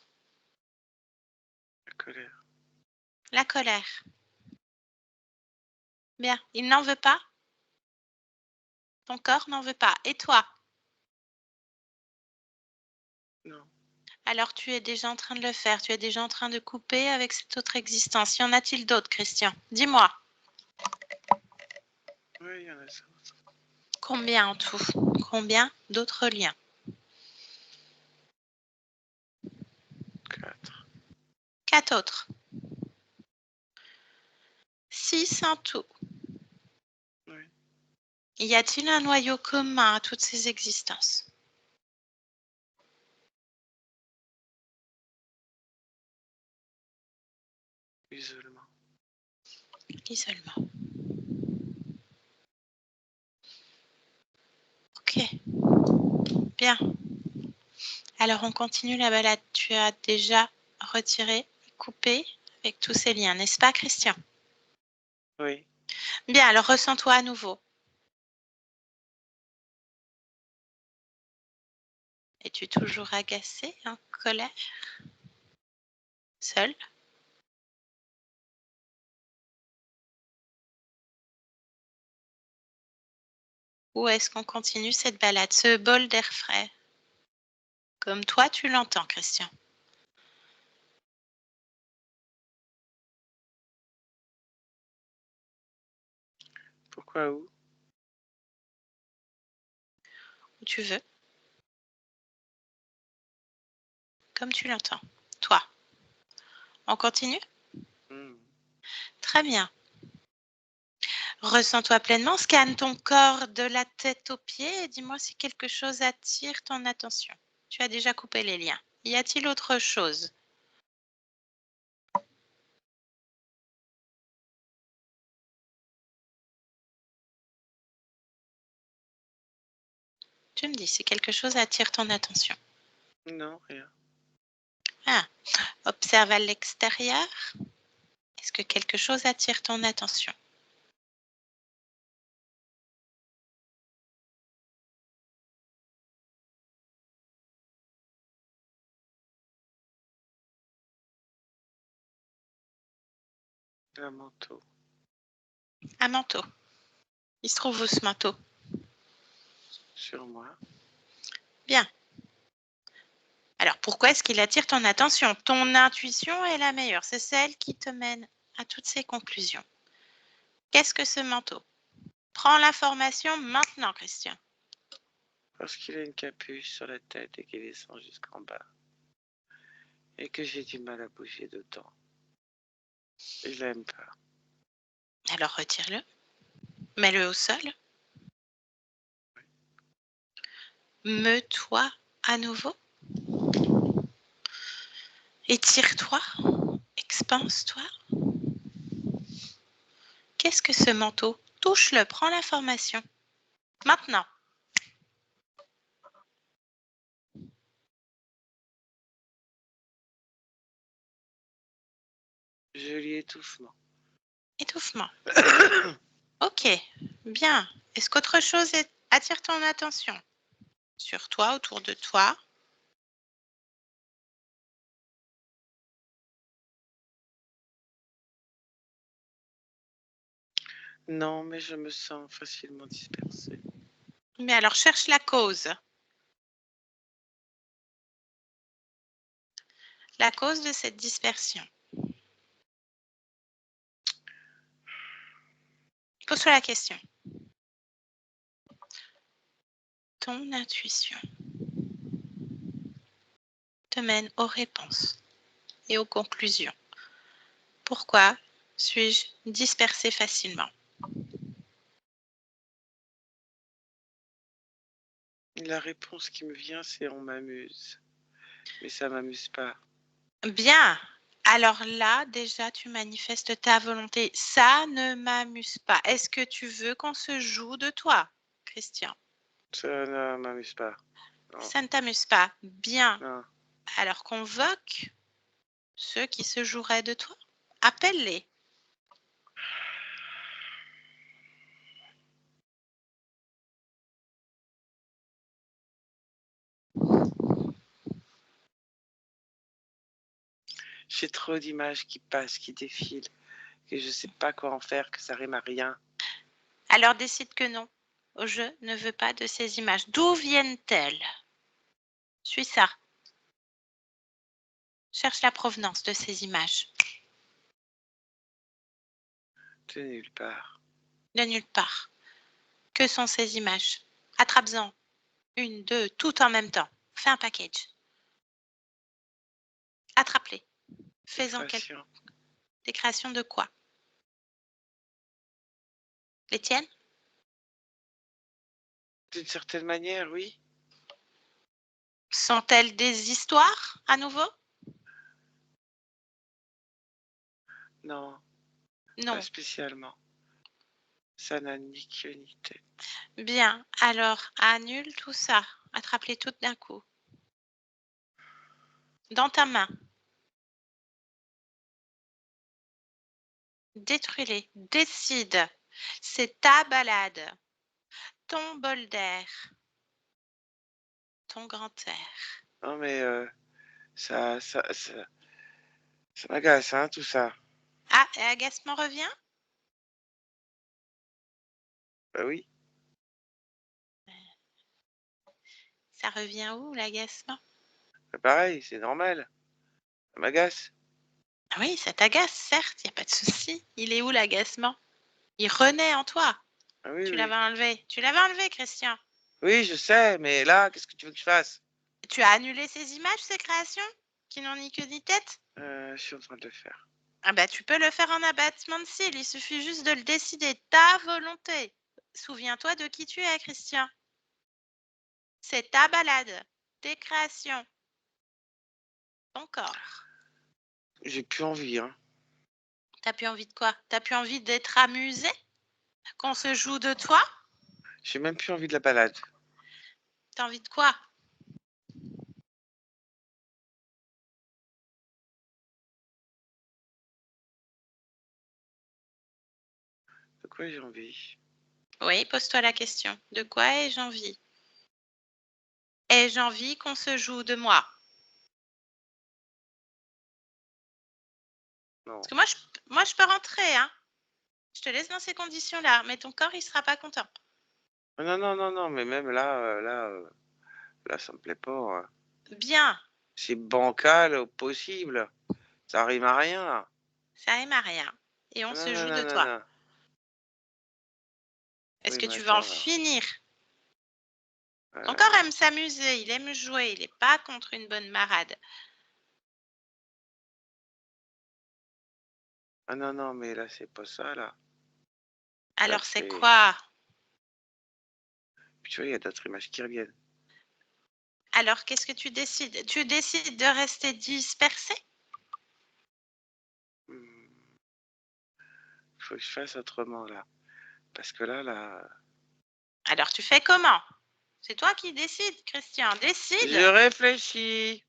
La colère. La colère. Bien. Il n'en veut pas? Ton corps n'en veut pas. Et toi? Non. Alors tu es déjà en train de le faire. Tu es déjà en train de couper avec cette autre existence. Y en a-t-il d'autres, Christian? Dis-moi. Oui, il y en a ça. Combien en tout? Combien d'autres liens? 4. 4 autres. 6 en tout. Oui. Y a-t-il un noyau commun à toutes ces existences? L'isolement. L'isolement. Ok. Bien. Alors on continue la balade. Tu as déjà retiré, coupé avec tous ces liens, n'est-ce pas, Christian? Oui. Bien, alors ressens-toi à nouveau. Es-tu toujours agacé, en colère? Seul? Ou est-ce qu'on continue cette balade, ce bol d'air frais? Comme toi, tu l'entends, Christian. Pourquoi où? Où tu veux. Comme tu l'entends. Toi. On continue? Très bien. Ressens-toi pleinement, scanne ton corps de la tête aux pieds et dis-moi si quelque chose attire ton attention. Tu as déjà coupé les liens. Y a-t-il autre chose? Tu me dis si quelque chose attire ton attention. Non, rien. Ah, observe à l'extérieur. Est-ce que quelque chose attire ton attention? Un manteau. Un manteau. Il se trouve où ce manteau? Sur moi. Bien. Alors, pourquoi est-ce qu'il attire ton attention? Ton intuition est la meilleure. C'est celle qui te mène à toutes ces conclusions. Qu'est-ce que ce manteau? Prends l'information maintenant, Christian. Parce qu'il a une capuche sur la tête et qu'il descend jusqu'en bas. Et que j'ai du mal à bouger d'autant. Et je l'aime pas. Alors, retire-le. Mets-le au sol. Meus-toi à nouveau. Étire-toi. Expanse-toi. Qu'est-ce que ce manteau? Touche-le, prends l'information. Maintenant. Joli étouffement. Étouffement. Ok, bien. Est-ce qu'autre chose attire ton attention? Sur toi, autour de toi? Non, mais je me sens facilement dispersée. Mais alors, cherche la cause. La cause de cette dispersion. Pose-toi la question. Ton intuition te mène aux réponses et aux conclusions. Pourquoi suis-je dispersée facilement? La réponse qui me vient, c'est on m'amuse. Mais ça m'amuse pas. Bien. Alors là, déjà, tu manifestes ta volonté. Ça ne m'amuse pas. Est-ce que tu veux qu'on se joue de toi, Christian? Ça ne m'amuse pas. Non. Ça ne t'amuse pas. Bien. Non. Alors convoque ceux qui se joueraient de toi. Appelle-les. J'ai trop d'images qui passent, qui défilent, que je sais pas quoi en faire, que ça rime à rien. Alors décide que non. Je ne veux pas de ces images. D'où viennent-elles? Suis ça. Cherche la provenance de ces images. De nulle part. De nulle part. Que sont ces images? Attrape-en. Une, deux, tout en même temps. Fais un package. Attrape-les. Fais-en Création. des créations de quoi? Les tiennes? D'une certaine manière, oui. Sont-elles des histoires à nouveau? Non, Non. pas spécialement. Ça n'a ni queue ni tête. Bien. Alors, annule tout ça. Attrape-les toutes d'un coup. Dans ta main. Détruis-les. Décide. C'est ta balade. Ton bol d'air. Ton grand air. Non, mais ça m'agace, hein, tout ça. Ah, et agacement revient? Bah oui. Ça revient où, l'agacement? Bah pareil, c'est normal. Ça m'agace. Ah oui, ça t'agace, certes, il n'y a pas de souci. Il est où, l'agacement? Il renaît en toi. Ah oui, Tu oui. l'avais enlevé. Tu l'avais enlevé, Christian. Oui, je sais, mais là, qu'est-ce que tu veux que je fasse? Tu as annulé ces images, ces créations, qui n'ont ni queue ni tête? Je suis en train de le faire. Ah bah, tu peux le faire en abattement de cils. Il suffit juste de le décider. Ta volonté. Souviens-toi de qui tu es, Christian. C'est ta balade. Tes créations. Ton corps. J'ai plus envie, hein. T'as plus envie de quoi? T'as plus envie d'être amusé? Qu'on se joue de toi? J'ai même plus envie de la balade. T'as envie de quoi? De quoi j'ai envie? Oui, pose-toi la question. De quoi ai-je envie? Ai-je envie qu'on se joue de moi? Non. Parce que moi, je peux rentrer, hein. Je te laisse dans ces conditions-là, mais ton corps, il sera pas content. Non, non, non, non, mais même là, ça me plaît pas. Bien, C'est bancal au possible. Ça rime à rien. ça rime à rien. Et on Non, se non, joue de non, non, toi. non. Est-ce Oui, que mais tu veux en attends, là. finir? Ton corps Euh, aime s'amuser, il aime jouer, il n'est pas contre une bonne marade. Ah non, non, mais là, c'est pas ça, là. Là, Alors c'est c'est... quoi? Puis tu vois, il y a d'autres images qui reviennent. Alors qu'est-ce que tu décides? Tu décides de rester dispersé? Faut que je fasse autrement, là. Parce que là... Alors tu fais comment? C'est toi qui décides, Christian. Décide. Je réfléchis.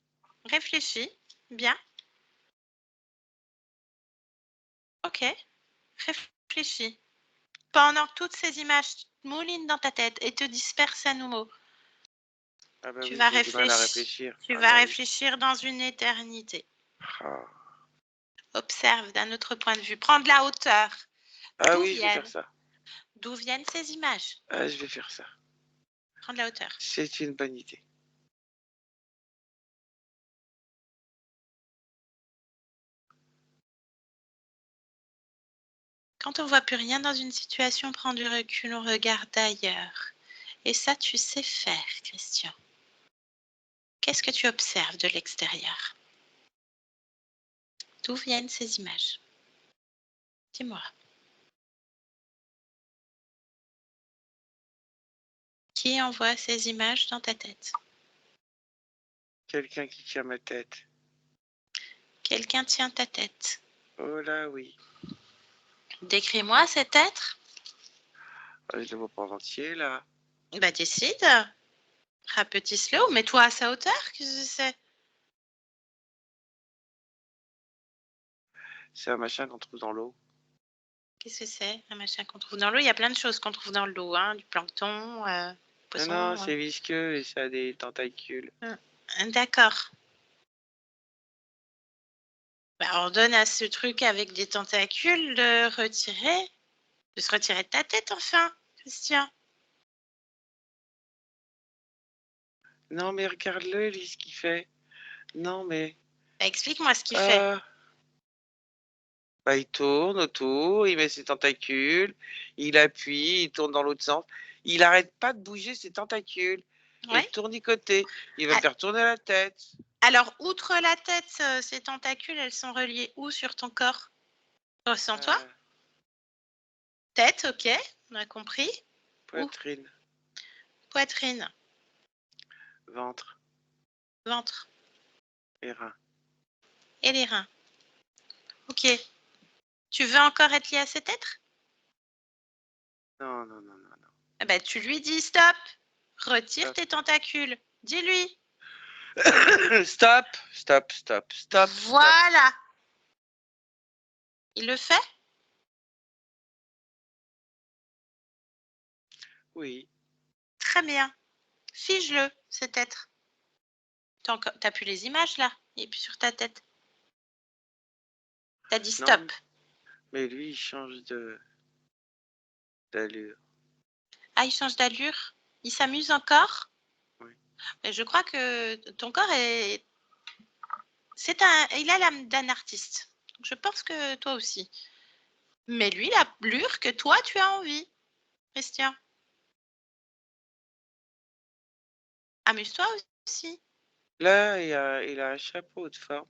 Réfléchis. Bien. Ok. Réfléchis. Pendant que toutes ces images moulinent dans ta tête et te dispersent à nouveau, Ah bah tu oui, vas j'ai du mal à réfléchir. réfléchir. Tu Ah vas bah oui. réfléchir dans une éternité. Ah, Observe d'un autre point de vue. Prends de la hauteur. Ah D'où oui, je vais faire viennent? ça. D'où viennent ces images? Ah, je vais faire ça. Prends de la hauteur. C'est une bonne idée. Quand on voit plus rien dans une situation, prends du recul, on regarde ailleurs. Et ça, tu sais faire, Christian. Qu'est-ce que tu observes de l'extérieur? D'où viennent ces images? Dis-moi. Qui envoie ces images dans ta tête? Quelqu'un qui tient ma tête. Quelqu'un tient ta tête. Oh là, oui. Décris-moi cet être. Je le vois pas en entier, là. Bah, décide. Rapetisse-le ou mets-toi à sa hauteur, qu'est-ce que c'est? C'est un machin qu'on trouve dans l'eau. Qu'est-ce que c'est, un machin qu'on trouve dans l'eau? Il y a plein de choses qu'on trouve dans l'eau, hein, du plancton, Non, poisson. non, c'est visqueux et ça a des tentacules. D'accord. Bah, ordonne à ce truc avec des tentacules de se retirer de ta tête, enfin, Christian. Non, mais regarde-le, lui, ce qu'il fait. Non, mais... Bah, explique-moi ce qu'il fait. Bah, il tourne autour, il met ses tentacules, il appuie, il tourne dans l'autre sens. Il arrête pas de bouger ses tentacules et Ouais. de tournicoter. Il va me faire tourner la tête. Alors, outre la tête, ces tentacules, elles sont reliées où sur ton corps? Ressens-toi. Tête, ok, on a compris. Poitrine. Poitrine. Ventre. Ventre. Et reins. Et les reins. Ok. Tu veux encore être lié à cet être? Non, non, non, non, non. Eh ben, tu lui dis stop. Retire Stop. tes tentacules. Dis-lui. Stop, stop, stop, stop. Voilà. Stop. Il le fait? Oui. Très bien. Fige-le, cet être. T'as plus les images là? Il est plus sur ta tête. T'as dit stop. Non, mais lui, il change d'allure. Ah, il change d'allure? Il s'amuse encore? Oui. Mais je crois que ton corps est... Il a l'âme d'un artiste. Donc je pense que toi aussi. Mais lui, il a l'allure que toi, tu as envie, Christian. Amuse-toi aussi. Là, il a un chapeau de forme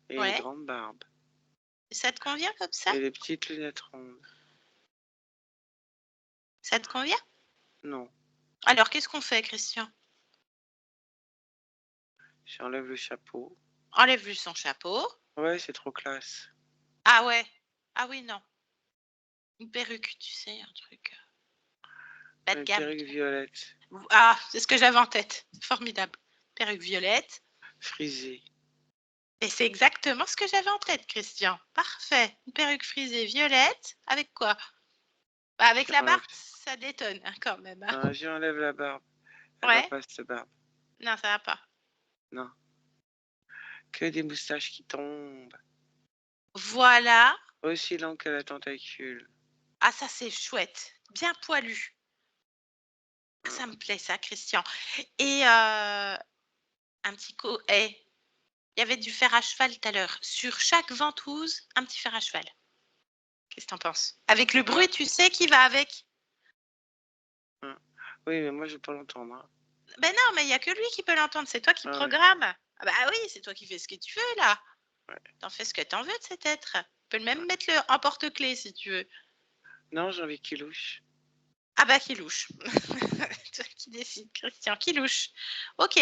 et une Ouais. grande barbe. Ça te convient comme ça? Et des petites lunettes rondes. Ça te convient? Non. Alors, qu'est-ce qu'on fait, Christian? J'enlève le chapeau. Enlève-lui son chapeau. Ouais, c'est trop classe. Ah ouais. Ah oui, non. Une perruque, tu sais, un truc. Pas de Une gamme. perruque violette. Ah, c'est ce que j'avais en tête. Formidable. Perruque violette. Frisée. Et c'est exactement ce que j'avais en tête, Christian. Parfait. Une perruque frisée violette. Avec quoi? Bah, avec la barbe, ça détonne hein, quand même. Hein. Non, j'enlève la barbe. Elle Ouais. va pas, cette barbe. Non, ça va pas. Non. Que des moustaches qui tombent. Voilà. Aussi long que la tentacule. Ah, ça, c'est chouette. Bien poilu. Ça me plaît, ça, Christian. Et un petit il y avait du fer à cheval tout à l'heure. Sur chaque ventouse, un petit fer à cheval. Qu'est-ce que t'en penses? Avec le bruit, tu sais, qui va avec. Oui, mais moi, je vais pas l'entendre. Hein. Ben non, mais il n'y a que lui qui peut l'entendre. C'est toi qui programme. Ouais. Ah bah oui, c'est toi qui fais ce que tu veux, là. Ouais. T'en fais ce que t'en veux de cet être. Tu peux même mettre le en porte-clés, si tu veux. Non, j'ai envie qu'il louche. Ah bah qui louche. Toi qui décides, Christian, qui louche. Ok.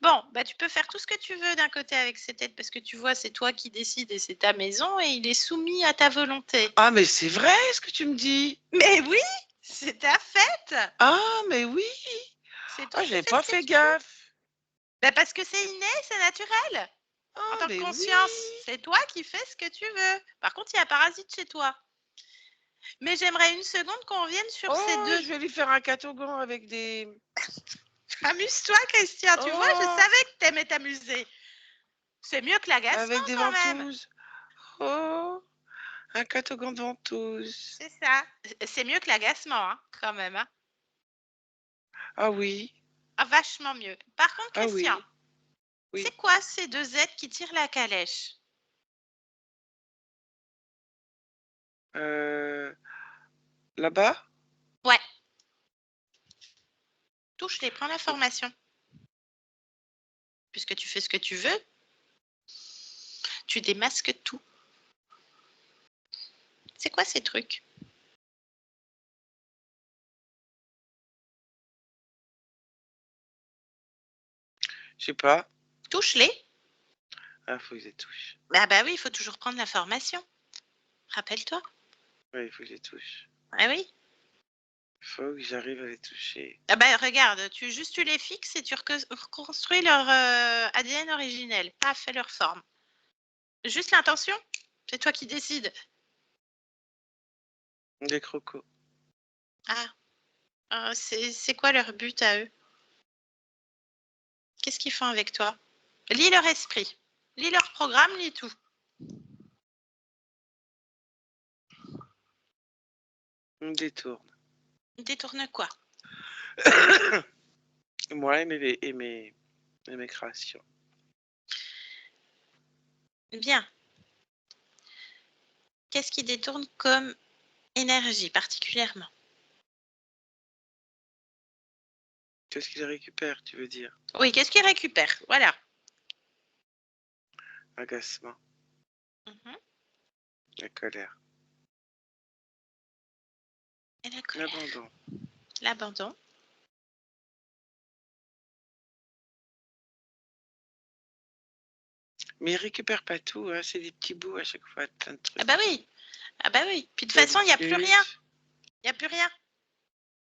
Bon, bah tu peux faire tout ce que tu veux d'un côté avec cette tête parce que tu vois, c'est toi qui décides et c'est ta maison et il est soumis à ta volonté. Ah, mais c'est vrai ce que tu me dis. Mais oui, c'est ta fête. Ah, mais oui. C'est toi je n'ai pas fait gaffe. gaffe. Bah parce que c'est inné, c'est naturel. En tant que conscience, c'est toi qui fais ce que tu veux. Par contre, il y a un parasite chez toi. Mais j'aimerais une seconde qu'on revienne sur ces deux. Je vais lui faire un catogan avec des... Amuse-toi, Christian. Tu vois, je savais que t'aimais t'amuser. C'est mieux que l'agacement avec des quand même. ventouses. Oh, un catogan de ventouses. C'est ça. C'est mieux que l'agacement, hein, quand même. Hein. Ah oui. Ah, vachement mieux. Par contre, Christian, oui. c'est quoi ces deux êtres qui tirent la calèche? Là-bas? Ouais. Touche-les, prends l'information. Puisque tu fais ce que tu veux, tu démasques tout. C'est quoi ces trucs? Je sais pas. Touche-les. Ah, faut que je les touche. Bah oui, il faut toujours prendre l'information. Rappelle-toi. Oui, il faut que je les touche. Ah oui. Faut que j'arrive à les toucher. Ah bah regarde, tu les fixes et tu reconstruis leur ADN originel. Paf, fais leur forme. Juste l'intention, c'est toi qui décides. Des crocos. Ah, c'est quoi leur but à eux? Qu'est-ce qu'ils font avec toi? Lis leur esprit, lis leur programme, lis tout. On me détourne. Détourne quoi? Moi et mes créations. Bien. Qu'est-ce qui détourne comme énergie particulièrement? Qu'est-ce qu'ils récupèrent, tu veux dire? Oui, qu'est-ce qu'ils récupèrent? Voilà. Agacement, Mhm. la colère, Et la colère. l'abandon. L'abandon. Mais ils récupèrent pas tout, hein, c'est des petits bouts à chaque fois, plein de trucs. Ah bah oui. Ah bah oui. Puis de toute façon, il n'y a plus rien. Il n'y a plus rien.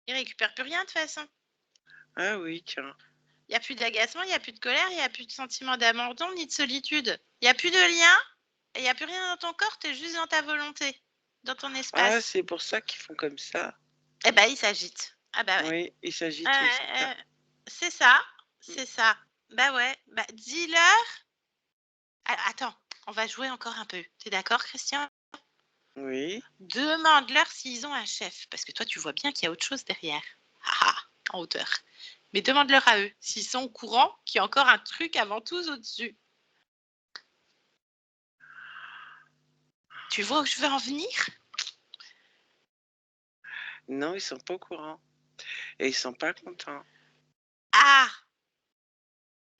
Ils récupèrent plus rien de toute façon. Ah oui, tiens. Il n'y a plus d'agacement, il n'y a plus de colère, il n'y a plus de sentiment d'abandon ni de solitude. Il n'y a plus de lien et il n'y a plus rien dans ton corps, tu es juste dans ta volonté, dans ton espace. Ah, c'est pour ça qu'ils font comme ça. Eh ben, ils s'agitent. Ah bah ouais. Oui, ils s'agitent, oui, c'est ça. C'est ça, c'est ça. Bah ouais, bah dis-leur. Ah, attends, on va jouer encore un peu. T'es d'accord, Christian? Oui. Demande-leur s'ils ont un chef, parce que toi, tu vois bien qu'il y a autre chose derrière. Ah, en hauteur. Mais demande-leur à eux s'ils sont au courant qu'il y a encore un truc avant tout au-dessus. Tu vois où je veux en venir? Non, ils sont pas au courant. Et ils sont pas contents. Ah!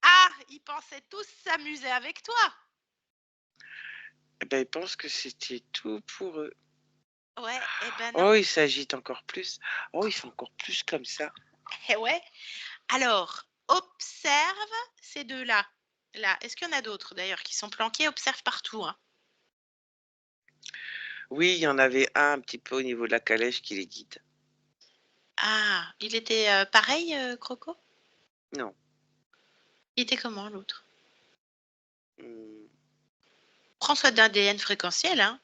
Ah! Ils pensaient tous s'amuser avec toi. Eh ben, ils pensent que c'était tout pour eux. Ouais, eh ben non. Oh, ils s'agitent encore plus. Oh, ils font encore plus comme ça. Eh ouais. Alors, observe ces deux-là. Là, est-ce qu'il y en a d'autres d'ailleurs qui sont planqués? Observe partout. Hein. Oui, il y en avait un petit peu au niveau de la calèche qui les guide. Ah, il était pareil, Croco? Non. Il était comment l'autre? Hmm. Prends soin d'ADN fréquentiel, hein?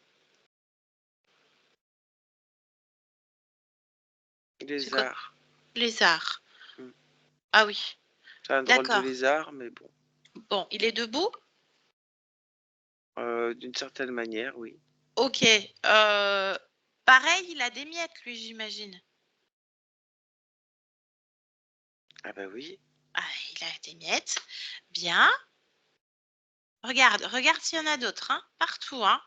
Lézard. Lézard. Hmm. Ah oui. C'est un drôle de D'accord. lézard, mais bon. Bon, il est debout? D'une certaine manière, oui. Ok. Pareil, il a des miettes, lui, j'imagine. Ah bah oui. Ah, il a des miettes. Bien. Regarde s'il y en a d'autres, hein. Partout, hein.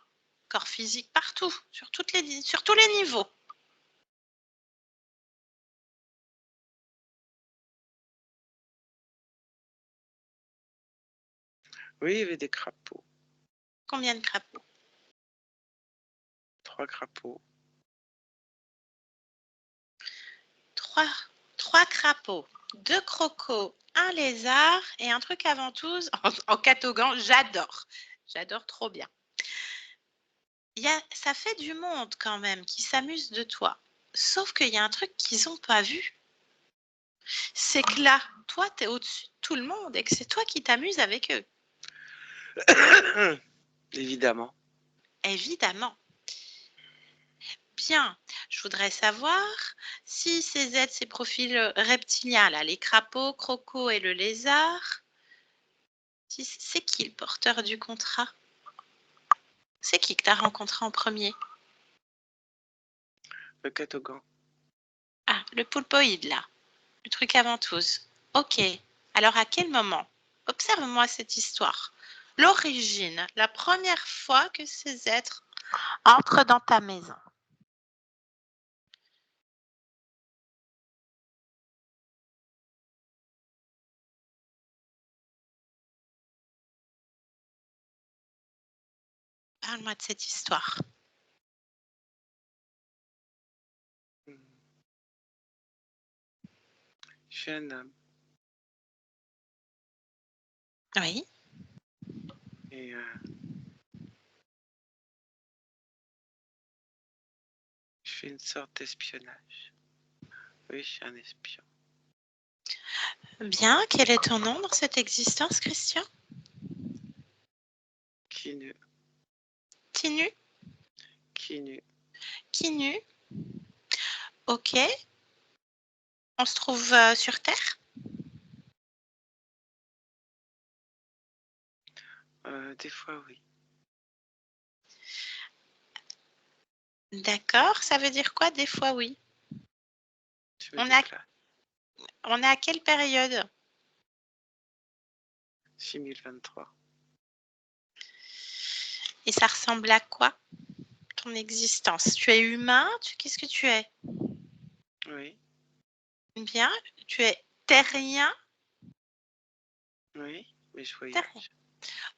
Corps physique, partout, sur tous les niveaux. Oui, il y avait des crapauds. Combien de crapauds? 3 crapauds. Trois crapauds, 2 crocos, un lézard et un truc à ventouse en catogan. J'adore. J'adore trop bien. Ça fait du monde quand même qui s'amuse de toi. Sauf qu'il y a un truc qu'ils n'ont pas vu. C'est que là, toi, tu es au-dessus de tout le monde et que c'est toi qui t'amuses avec eux. Évidemment. Évidemment. Bien, je voudrais savoir si ces êtres, ces profils reptiliens, là, les crapauds, crocos et le lézard, c'est qui le porteur du contrat? C'est qui que tu as rencontré en premier? Le catogan. Ah, le poulpoïde, là, le truc à ventouse. Ok, alors à quel moment? Observe-moi cette histoire. L'origine, la première fois que ces êtres entrent dans ta maison. Parle-moi de cette histoire. Je suis un homme. Oui. Et je fais une sorte d'espionnage. Oui, je suis un espion. Bien, quel est ton nom dans cette existence, Christian? Qui nu, Kinu? qui nu. Kinu? Ok. On se trouve sur Terre? Des fois, oui. D'accord, ça veut dire quoi des fois oui? Je me On a, déplace. on est à quelle période? 6023. Et ça ressemble à quoi, ton existence? Tu es humain? Qu'est-ce que tu es? Oui, Bien. Tu es terrien? oui, mais je Terrien. voyage.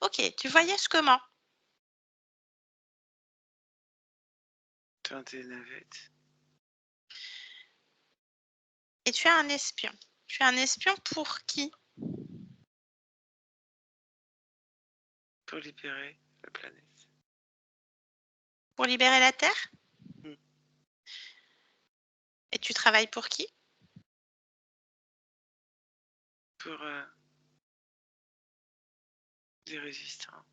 Ok, tu voyages comment? Dans des navettes. Et tu es un espion. Tu es un espion pour qui? Pour libérer la planète. Pour libérer la Terre? Mm. Et tu travailles pour qui? Pour des résistants.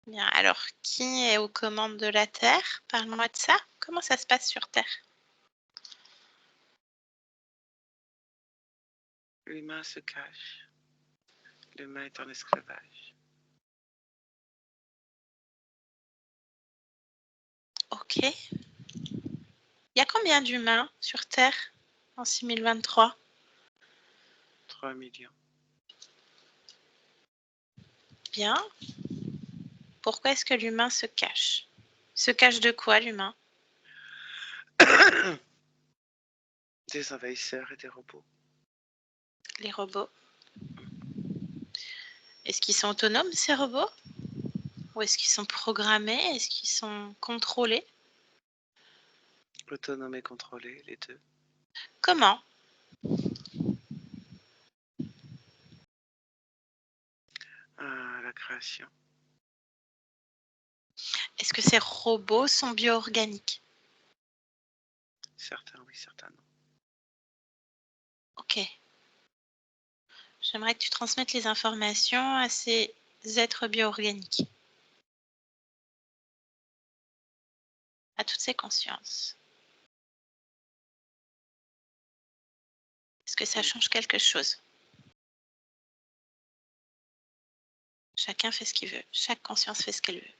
Bien. Alors, qui est aux commandes de la Terre? Parle-moi de ça. Comment ça se passe sur Terre? L'humain se cache. L'humain est en esclavage. Ok. Il y a combien d'humains sur Terre en 6023? 3 millions. Bien. Pourquoi est-ce que l'humain se cache? Se cache de quoi, l'humain? Des envahisseurs et des robots. Les robots. Est-ce qu'ils sont autonomes, ces robots? Ou est-ce qu'ils sont programmés? Est-ce qu'ils sont contrôlés? Autonome et contrôlé, les deux. Comment? La création. Est-ce que ces robots sont bio-organiques? Certains oui, certains non. Ok. J'aimerais que tu transmettes les informations à ces êtres bio-organiques, à toutes ces consciences. Est-ce que ça change quelque chose? Chacun fait ce qu'il veut. Chaque conscience fait ce qu'elle veut.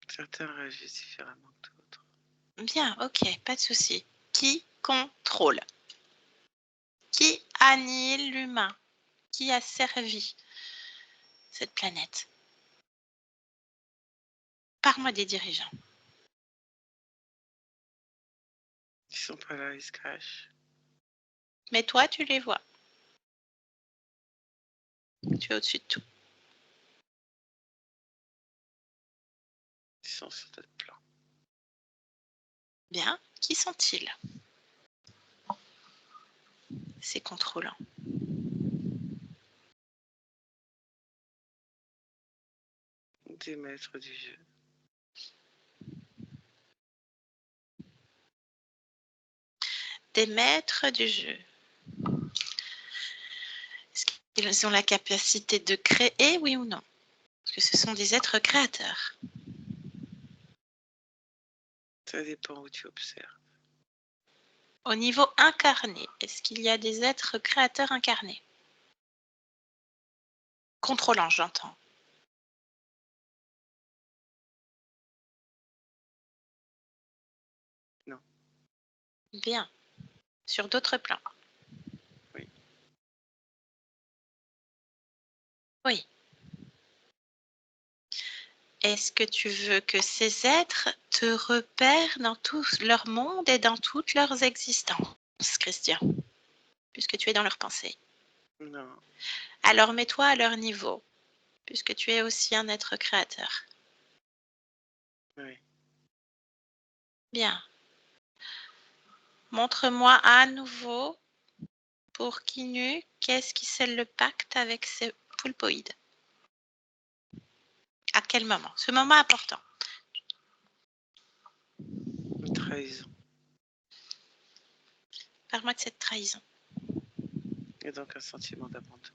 Certains réagissent différemment que d'autres. Bien, ok, pas de souci. Qui contrôle? Qui annihile l'humain? Qui a servi cette planète? Parle-moi des dirigeants. Ils sont pas là, ils se cachent. Mais toi, tu les vois. Tu es au-dessus de tout. Ils sont sur d'autres plans. Bien. Qui sont-ils? C'est contrôlant. Des maîtres du jeu. Des maîtres du jeu. Est-ce qu'ils ont la capacité de créer, oui ou non? Parce que ce sont des êtres créateurs. Ça dépend où tu observes. Au niveau incarné, est-ce qu'il y a des êtres créateurs incarnés? Contrôlant, j'entends. Non. Bien. Sur d'autres plans? Oui. Oui. Est-ce que tu veux que ces êtres te repèrent dans tout leur monde et dans toutes leurs existences, Christian, puisque tu es dans leurs pensées? Non. Alors mets-toi à leur niveau, puisque tu es aussi un être créateur. Oui. Bien. Montre-moi à nouveau pour Kinu, qu'est-ce qui scelle le pacte avec ce poulpoïde? À quel moment? Ce moment important. Une trahison. Parle-moi de cette trahison. Et donc un sentiment d'abandon.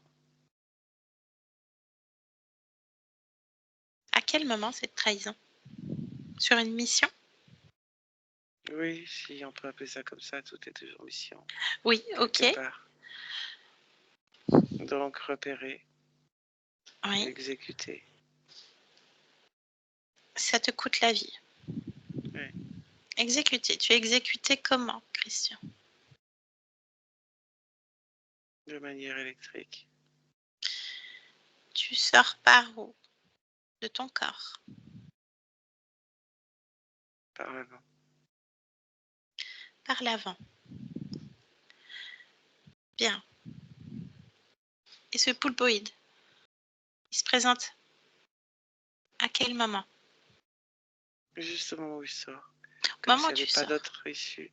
À quel moment cette trahison? Sur une mission? Oui, si on peut appeler ça comme ça, tout est toujours mission. Oui, ok. Quelque part. Donc repérer, Oui, exécuter. ça te coûte la vie. Oui. Exécuter. Tu es exécuté comment, Christian? De manière électrique. Tu sors par où? De ton corps. Par l'avant. Par l'avant. Bien. Et ce poulpoïde, il se présente à quel moment? Juste au moment où il sort. Comme Moment s'il où n'y avait tu pas sors. d'autre issue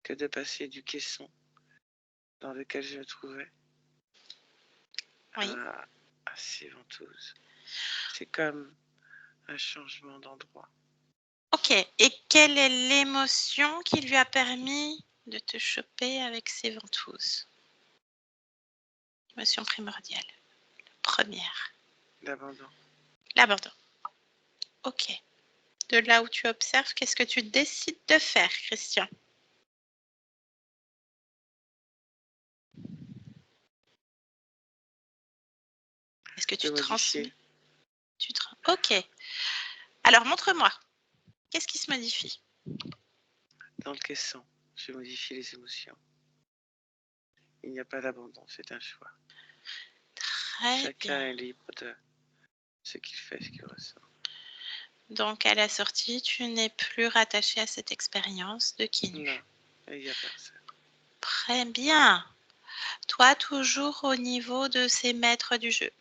que de passer du caisson dans lequel je me trouvais Oui. à ces ventouses. C'est comme un changement d'endroit. Ok. Et quelle est l'émotion qui lui a permis de te choper avec ses ventouses? Émotion primordiale. Première. L'abandon. L'abandon. Ok. De là où tu observes, qu'est-ce que tu décides de faire, Christian? Est-ce que tu De modifier. transmets? Ok. Alors, montre-moi. Qu'est-ce qui se modifie? Dans le caisson, je modifie les émotions. Il n'y a pas d'abandon, c'est un choix. Très Chacun bien. est libre de ce qu'il fait, ce qu'il ressent. Donc, à la sortie, tu n'es plus rattaché à cette expérience de Kinu. Non, il n'y a personne. Très bien. Toi, toujours au niveau de ces maîtres du jeu.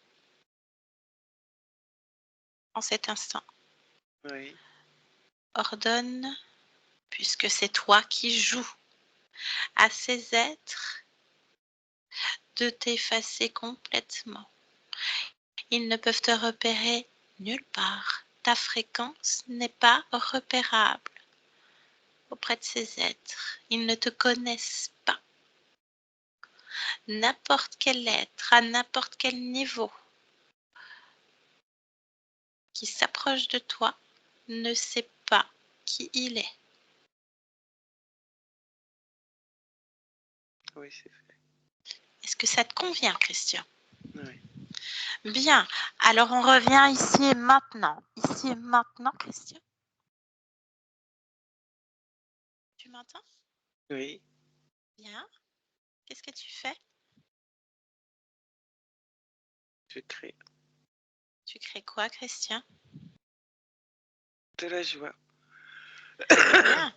En cet instant, Oui, ordonne, puisque c'est toi qui joues, à ces êtres de t'effacer complètement. Ils ne peuvent te repérer nulle part. Ta fréquence n'est pas repérable auprès de ces êtres. Ils ne te connaissent pas. N'importe quel être, à n'importe quel niveau, qui s'approche de toi, ne sait pas qui il est. oui, c'est fait. Est-ce que ça te convient, Christian? Oui, Bien. Alors, on revient ici et maintenant. Ici et maintenant, Christian? Tu m'entends? oui, Bien. Qu'est-ce que tu fais? je crée Tu crées quoi, Christian? de la joie, Bien.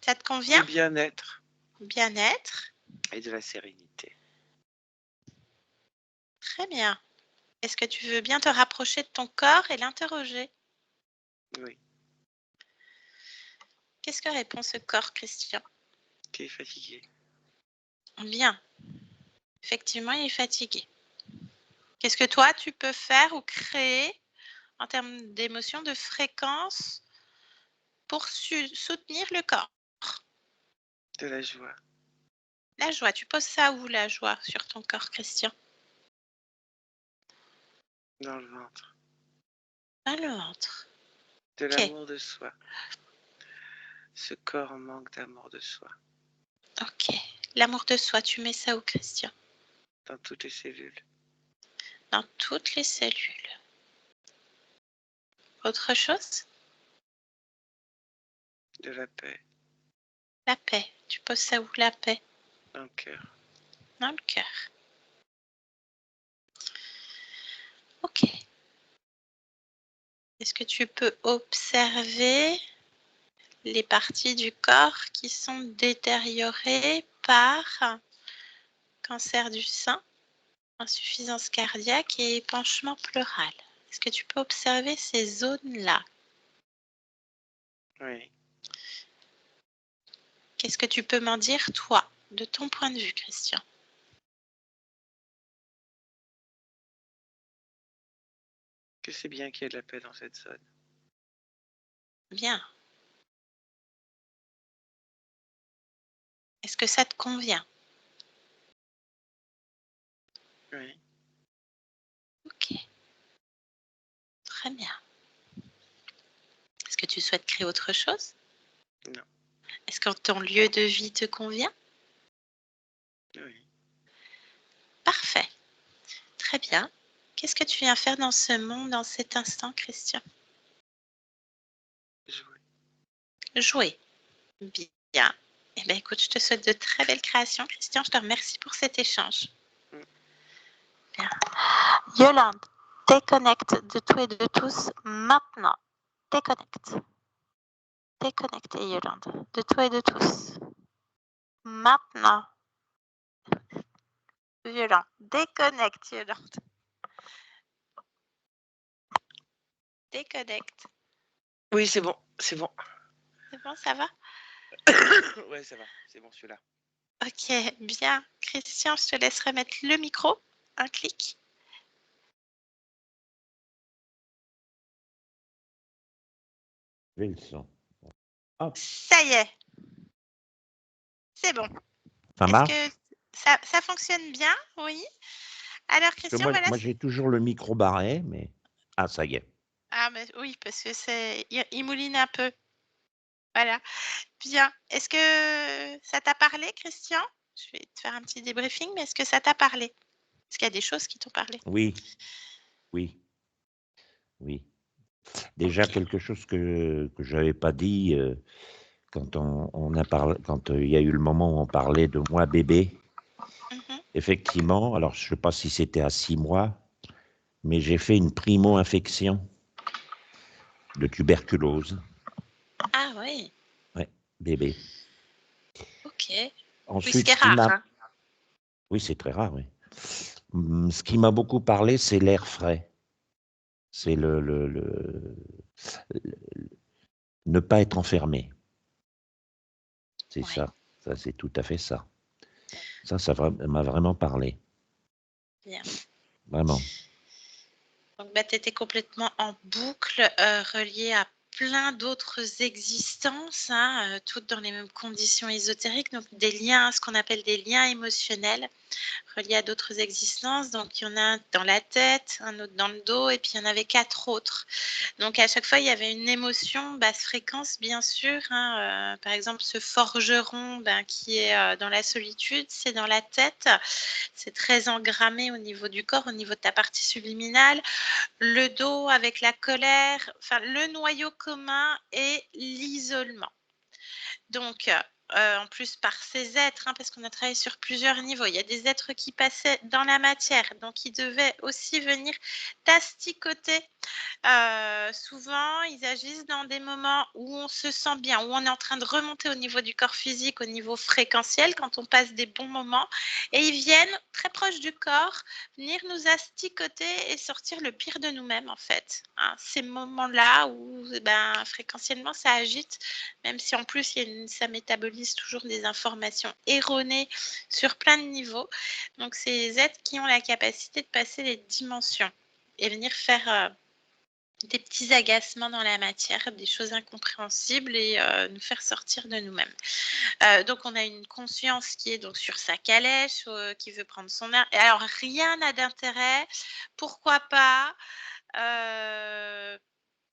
Ça te du convient? bien-être Bien-être. et de la sérénité. Très bien. Est-ce que tu veux bien te rapprocher de ton corps et l'interroger? Oui, Qu'est-ce que répond ce corps, Christian? qui est fatigué. Bien. Effectivement, il est fatigué. Qu'est-ce que toi, tu peux faire ou créer en termes d'émotion, de fréquence pour soutenir le corps? De la joie, La joie, tu poses ça où, la joie, sur ton corps, Christian? dans le ventre. Dans le ventre. De Ok. l'amour de soi. Ce corps manque d'amour de soi. Ok. L'amour de soi, tu mets ça où, Christian? Dans toutes les cellules. Dans toutes les cellules. Autre chose? De la paix. La paix. Tu poses ça où, la paix? Dans le cœur. Dans le cœur. Ok. Est-ce que tu peux observer les parties du corps qui sont détériorées par cancer du sein, insuffisance cardiaque et épanchement pleural? Est-ce que tu peux observer ces zones-là? Oui, Qu'est-ce que tu peux m'en dire, toi, de ton point de vue, Christian? que c'est bien qu'il y ait de la paix dans cette zone. Bien. Est-ce que ça te convient? Oui. Ok. Très bien. Est-ce que tu souhaites créer autre chose? Non. Est-ce que ton lieu de vie te convient? Oui. Parfait. Très bien. Qu'est-ce que tu viens faire dans ce monde, dans cet instant, Christian? Jouer. Jouer. Bien. Eh bien, écoute, je te souhaite de très belles créations, Christian. Je te remercie pour cet échange. Mm. Bien. Yolande, déconnecte de tout et de tous maintenant. Déconnecte. Déconnectez, Yolande, de tout et de tous. Maintenant. Violent. Déconnecte, Yolande. Déconnecte. Oui, c'est bon, c'est bon. C'est bon, ça va? Ouais, ça va, c'est bon celui-là. Ok, bien. Christian, je te laisse remettre le micro. Un clic. J'ai le son. Hop, Ça y est. C'est bon. ça Est-ce marche? que ça fonctionne bien? Oui. Alors, Parce que Christian, voilà. moi j'ai toujours le micro barré, mais... Ah, ça y est. Ah, mais oui, parce que il mouline un peu. Voilà. Bien. Est-ce que ça t'a parlé, Christian? Je vais te faire un petit débriefing, mais est-ce que ça t'a parlé? Est-ce qu'il y a des choses qui t'ont parlé? Oui, oui, oui. Déjà Ok. quelque chose que je n'avais pas dit quand on a parlé, quand il y a eu le moment où on parlait de moi bébé. Mhm. Effectivement, alors je ne sais pas si c'était à 6 mois, mais j'ai fait une primo-infection de tuberculose. Ah oui. Ouais, bébé. Ok. Oui, ce Ensuite, qui est rare, hein. oui, c'est très rare, oui. Ce qui m'a beaucoup parlé, c'est l'air frais. C'est ne pas être enfermé. C'est Ouais. ça. Ça, c'est tout à fait ça. Ça m'a vraiment parlé. Bien. Vraiment. Donc, bah, tu étais complètement en boucle, reliée à plein d'autres existences, hein, toutes dans les mêmes conditions ésotériques, donc des liens, ce qu'on appelle des liens émotionnels reliés à d'autres existences. Donc, il y en a un dans la tête, un autre dans le dos, et puis il y en avait 4 autres. Donc, à chaque fois, il y avait une émotion basse fréquence, bien sûr, hein, par exemple, ce forgeron, ben, qui est dans la solitude, c'est dans la tête. C'est très engrammé au niveau du corps, au niveau de ta partie subliminale. Le dos avec la colère, enfin le noyau commun et l'isolement. Donc, en plus par ces êtres, hein, parce qu'on a travaillé sur plusieurs niveaux, il y a des êtres qui passaient dans la matière, donc ils devaient aussi venir t'asticoter. Souvent, ils agissent dans des moments où on se sent bien, où on est en train de remonter au niveau du corps physique, au niveau fréquentiel, quand on passe des bons moments, et ils viennent très proches du corps, venir nous asticoter et sortir le pire de nous-mêmes, en fait. Hein, ces moments-là où ben, fréquentiellement ça agite, même si en plus ça métabolise toujours des informations erronées sur plein de niveaux. Donc, c'est les êtres qui ont la capacité de passer les dimensions et venir faire des petits agacements dans la matière, des choses incompréhensibles et nous faire sortir de nous-mêmes. Donc, on a une conscience qui est donc sur sa calèche, qui veut prendre son air. Et alors, rien n'a d'intérêt. Pourquoi pas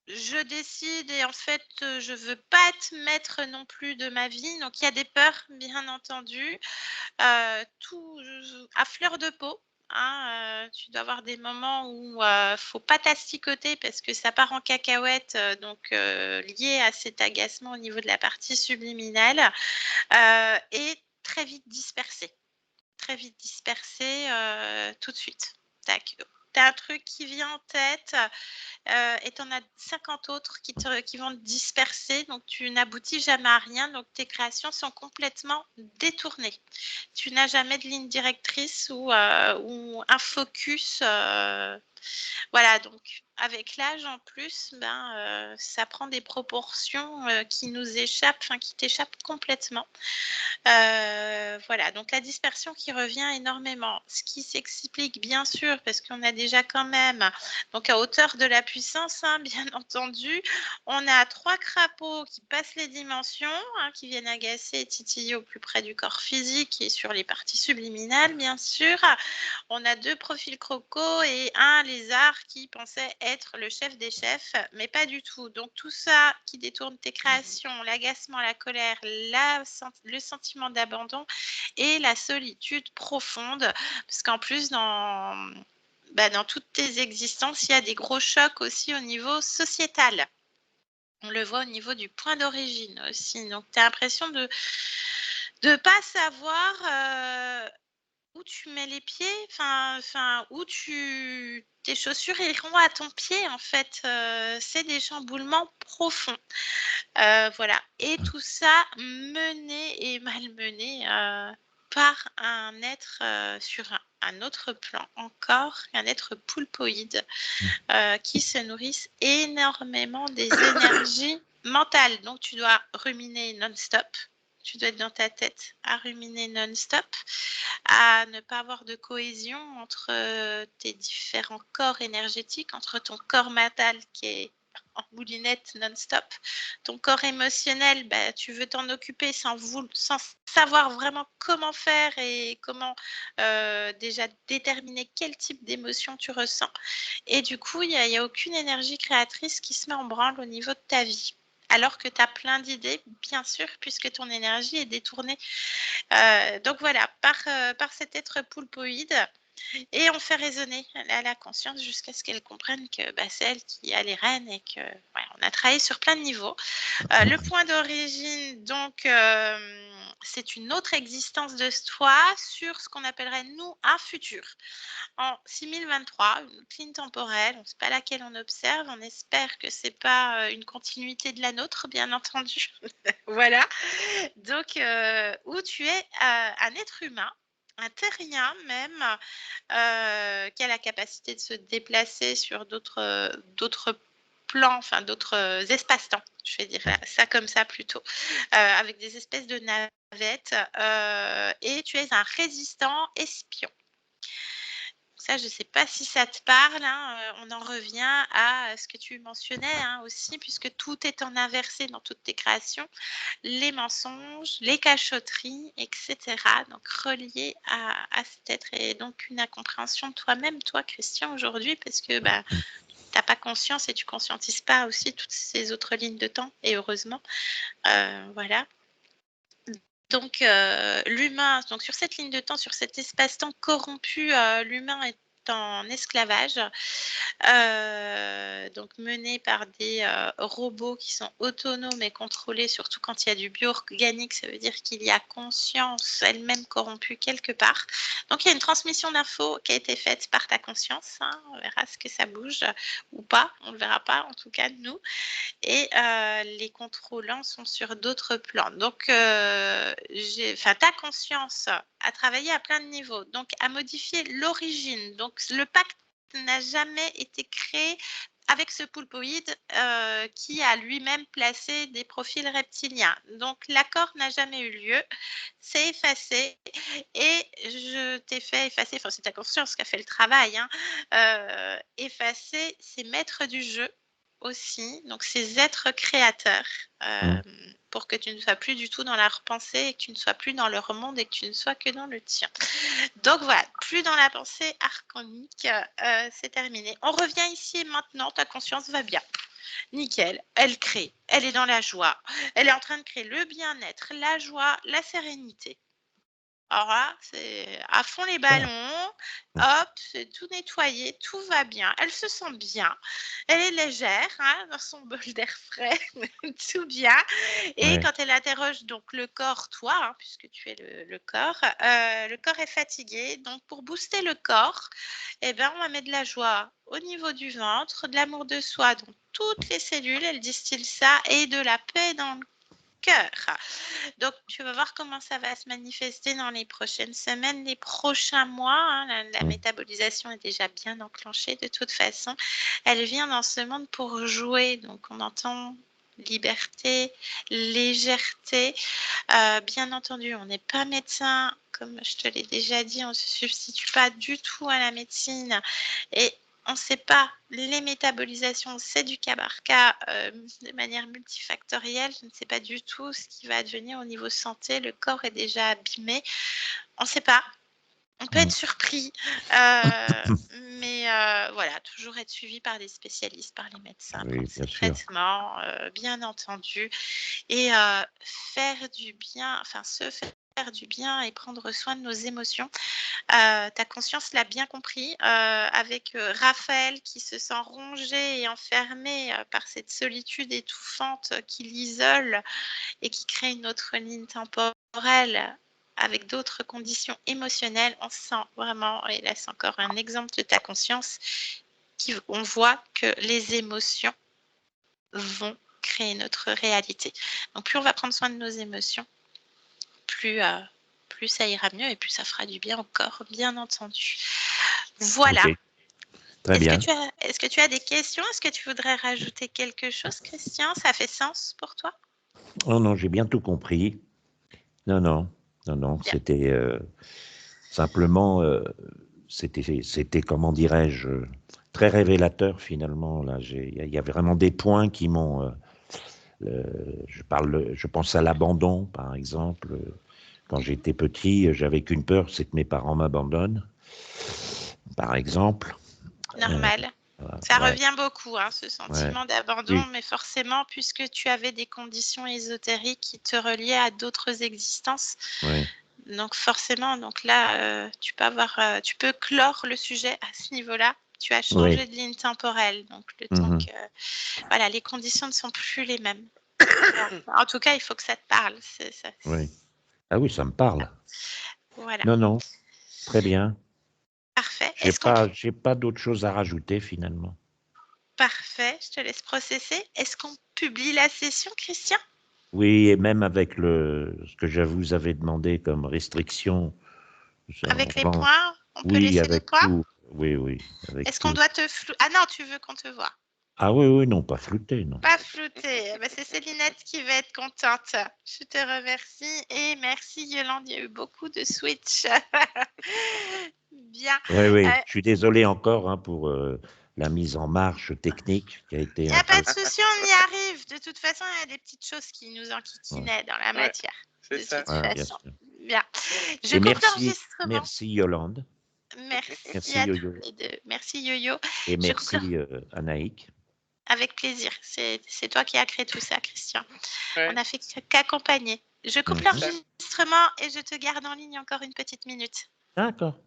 je décide et en fait, je veux pas être maître non plus de ma vie. Donc, il y a des peurs, bien entendu. Tout à fleur de peau. Hein, tu dois avoir des moments où faut pas t'asticoter parce que ça part en cacahuète, donc lié à cet agacement au niveau de la partie subliminale et très vite dispersé tout de suite. Tac. T'as un truc qui vient en tête et tu en as 50 autres qui vont te disperser, donc tu n'aboutis jamais à rien, donc tes créations sont complètement détournées. Tu n'as jamais de ligne directrice ou un focus. Voilà, donc avec l'âge en plus, ça prend des proportions qui nous échappent, enfin qui t'échappent complètement. Voilà, donc la dispersion qui revient énormément, ce qui s'explique bien sûr parce qu'on a déjà quand même, donc à hauteur de la puissance, hein, bien entendu, on a 3 crapauds qui passent les dimensions, hein, qui viennent agacer et titiller au plus près du corps physique et sur les parties subliminales, bien sûr. On a 2 profils crocos et un lézard qui pensait être le chef des chefs, mais pas du tout. Donc tout ça qui détourne tes créations, l'agacement, la colère, le sentiment d'abandon et la solitude profonde, parce qu'en plus dans toutes tes existences, il y a des gros chocs aussi au niveau sociétal. On le voit au niveau du point d'origine aussi. Donc tu as l'impression de ne pas savoir où tu mets les pieds, enfin où tes chaussures iront à ton pied en fait. C'est des chamboulements profonds. Voilà, et tout ça mené et malmené par un être sur un autre plan encore, un être poulpoïde qui se nourrissent énormément des énergies mentales. Donc tu dois ruminer non-stop. Tu dois être dans ta tête à ruminer non-stop, à ne pas avoir de cohésion entre tes différents corps énergétiques, entre ton corps mental qui est en moulinette non-stop, ton corps émotionnel, tu veux t'en occuper sans savoir vraiment comment faire et comment déjà déterminer quel type d'émotion tu ressens. Et du coup, il n'y a aucune énergie créatrice qui se met en branle au niveau de ta vie. Alors que tu as plein d'idées, bien sûr, puisque ton énergie est détournée. Donc voilà, par cet être poulpoïde, et on fait résonner la conscience jusqu'à ce qu'elle comprenne que c'est elle qui a les rênes et que on a travaillé sur plein de niveaux. Le point d'origine, donc, c'est une autre existence de toi sur ce qu'on appellerait, nous, un futur. En 6023, une autre ligne temporelle, on ne sait pas laquelle on observe, on espère que ce n'est pas une continuité de la nôtre, bien entendu. Voilà. Donc, où tu es un être humain, un terrien même, qui a la capacité de se déplacer sur d'autres plans, enfin d'autres espaces-temps, je vais dire ça comme ça plutôt, avec des espèces de navettes, et tu es un résistant espion. Ça, je ne sais pas si ça te parle, hein, on en revient à ce que tu mentionnais hein, aussi, puisque tout est en inversé dans toutes tes créations, les mensonges, les cachotteries, etc. Donc relié à cet être et donc une incompréhension de toi-même, toi Christian, aujourd'hui, parce que tu n'as pas conscience et tu ne conscientises pas aussi toutes ces autres lignes de temps, et heureusement, voilà. Donc l'humain, donc sur cette ligne de temps, sur cet espace-temps corrompu, l'humain est en esclavage, donc mené par des robots qui sont autonomes et contrôlés, surtout quand il y a du bio-organique, ça veut dire qu'il y a conscience elle-même corrompue quelque part. Donc il y a une transmission d'infos qui a été faite par ta conscience, hein, on verra ce que ça bouge ou pas, on ne le verra pas en tout cas nous. Et les contrôlants sont sur d'autres plans. Donc, ta conscience a travaillé à plein de niveaux, donc à modifier l'origine. Donc, le pacte n'a jamais été créé avec ce poulpoïde qui a lui-même placé des profils reptiliens. Donc, l'accord n'a jamais eu lieu, c'est effacé et je t'ai fait effacer, enfin c'est ta conscience qui a fait le travail, hein, effacer ces maîtres du jeu aussi, donc ces êtres créateurs, pour que tu ne sois plus du tout dans leur pensée et que tu ne sois plus dans leur monde et que tu ne sois que dans le tien. Donc voilà, plus dans la pensée archonique, c'est terminé. On revient ici et maintenant, ta conscience va bien. Nickel, elle crée, elle est dans la joie, elle est en train de créer le bien-être, la joie, la sérénité. Alors là, c'est à fond les ballons, hop, c'est tout nettoyé, tout va bien. Elle se sent bien, elle est légère hein, dans son bol d'air frais, tout bien. Et quand elle interroge donc le corps, toi, hein, puisque tu es le corps est fatigué. Donc pour booster le corps, on va mettre de la joie au niveau du ventre, de l'amour de soi dans toutes les cellules, elle distille ça, et de la paix dans le cœur. Donc, tu vas voir comment ça va se manifester dans les prochaines semaines, les prochains mois. Hein. La métabolisation est déjà bien enclenchée de toute façon. Elle vient dans ce monde pour jouer. Donc, on entend liberté, légèreté. Bien entendu, on n'est pas médecin. Comme je te l'ai déjà dit, on ne se substitue pas du tout à la médecine. Et on ne sait pas, les métabolisations, c'est du cas par cas de manière multifactorielle. Je ne sais pas du tout ce qui va advenir au niveau santé. Le corps est déjà abîmé. On ne sait pas. On peut être surpris. Mais voilà, toujours être suivi par des spécialistes, par les médecins, Oui, prendre ses bien sûr. traitements, bien entendu. Et faire du bien, enfin se faire du bien et prendre soin de nos émotions. Ta conscience l'a bien compris, avec Raphaël qui se sent rongé et enfermé par cette solitude étouffante qui l'isole et qui crée une autre ligne temporelle avec d'autres conditions émotionnelles. On sent vraiment, et là c'est encore un exemple de ta conscience, on voit que les émotions vont créer notre réalité. Donc plus on va prendre soin de nos émotions, plus ça ira mieux et plus ça fera du bien au corps, bien entendu. Voilà. Ok, très bien. Est-ce que tu as des questions? Est-ce que tu voudrais rajouter quelque chose, Christian? Ça fait sens pour toi? Oh non, j'ai bien tout compris. Non, non, non, non, Bien. c'était simplement, c'était, comment dirais-je, très révélateur finalement. Là, il y a vraiment des points qui m'ont. Je pense à l'abandon, par exemple. Quand j'étais petit, j'avais qu'une peur, c'est que mes parents m'abandonnent, par exemple. Normal. Ça Ouais, revient beaucoup, hein, ce ouais, sentiment d'abandon, oui, mais forcément, puisque tu avais des conditions ésotériques qui te reliaient à d'autres existences, ouais, donc forcément, donc là, tu peux clore le sujet à ce niveau-là. Tu as oui. changé de ligne temporelle, donc le temps Mhm, que, voilà, les conditions ne sont plus les mêmes. En tout cas, il faut que ça te parle. oui. Ah oui, ça me parle. Voilà, Non, non, très bien. parfait. J'ai pas d'autre chose à rajouter finalement. Parfait, je te laisse processer. Est-ce qu'on publie la session, Christian? Oui, et même avec ce que je vous avais demandé comme restriction, Avec les bon, points? On peut oui, laisser les avec points? tout. Oui, oui, avec Est-ce qu'on tout. doit te flou... Ah non, tu veux qu'on te voit. Ah oui, oui, non, pas flouté, non. Pas flouté. Eh ben, c'est Célinette qui va être contente. Je te remercie et merci Yolande. Il y a eu beaucoup de switch. Bien. Oui, oui, Euh, je suis désolé encore hein, pour la mise en marche technique qui a Il été n'y un a pas peu. de souci, on y arrive. De toute façon, il y a des petites choses qui nous Ouais, enquiquinaient dans la Ouais, matière. c'est De ça. toute voilà, bien façon. sûr. Bien. Je Et coupe merci, l'enregistrement. merci Yolande, Merci merci à tous Yo-Yo, les deux. Merci Yo-Yo. et Je coupe merci Anaïk. avec plaisir. C'est toi qui as créé tout ça, Christian. On Ouais, n'a fait qu'accompagner. Je coupe c'est ça. Mhm. l'enregistrement et je te garde en ligne encore une petite minute. D'accord.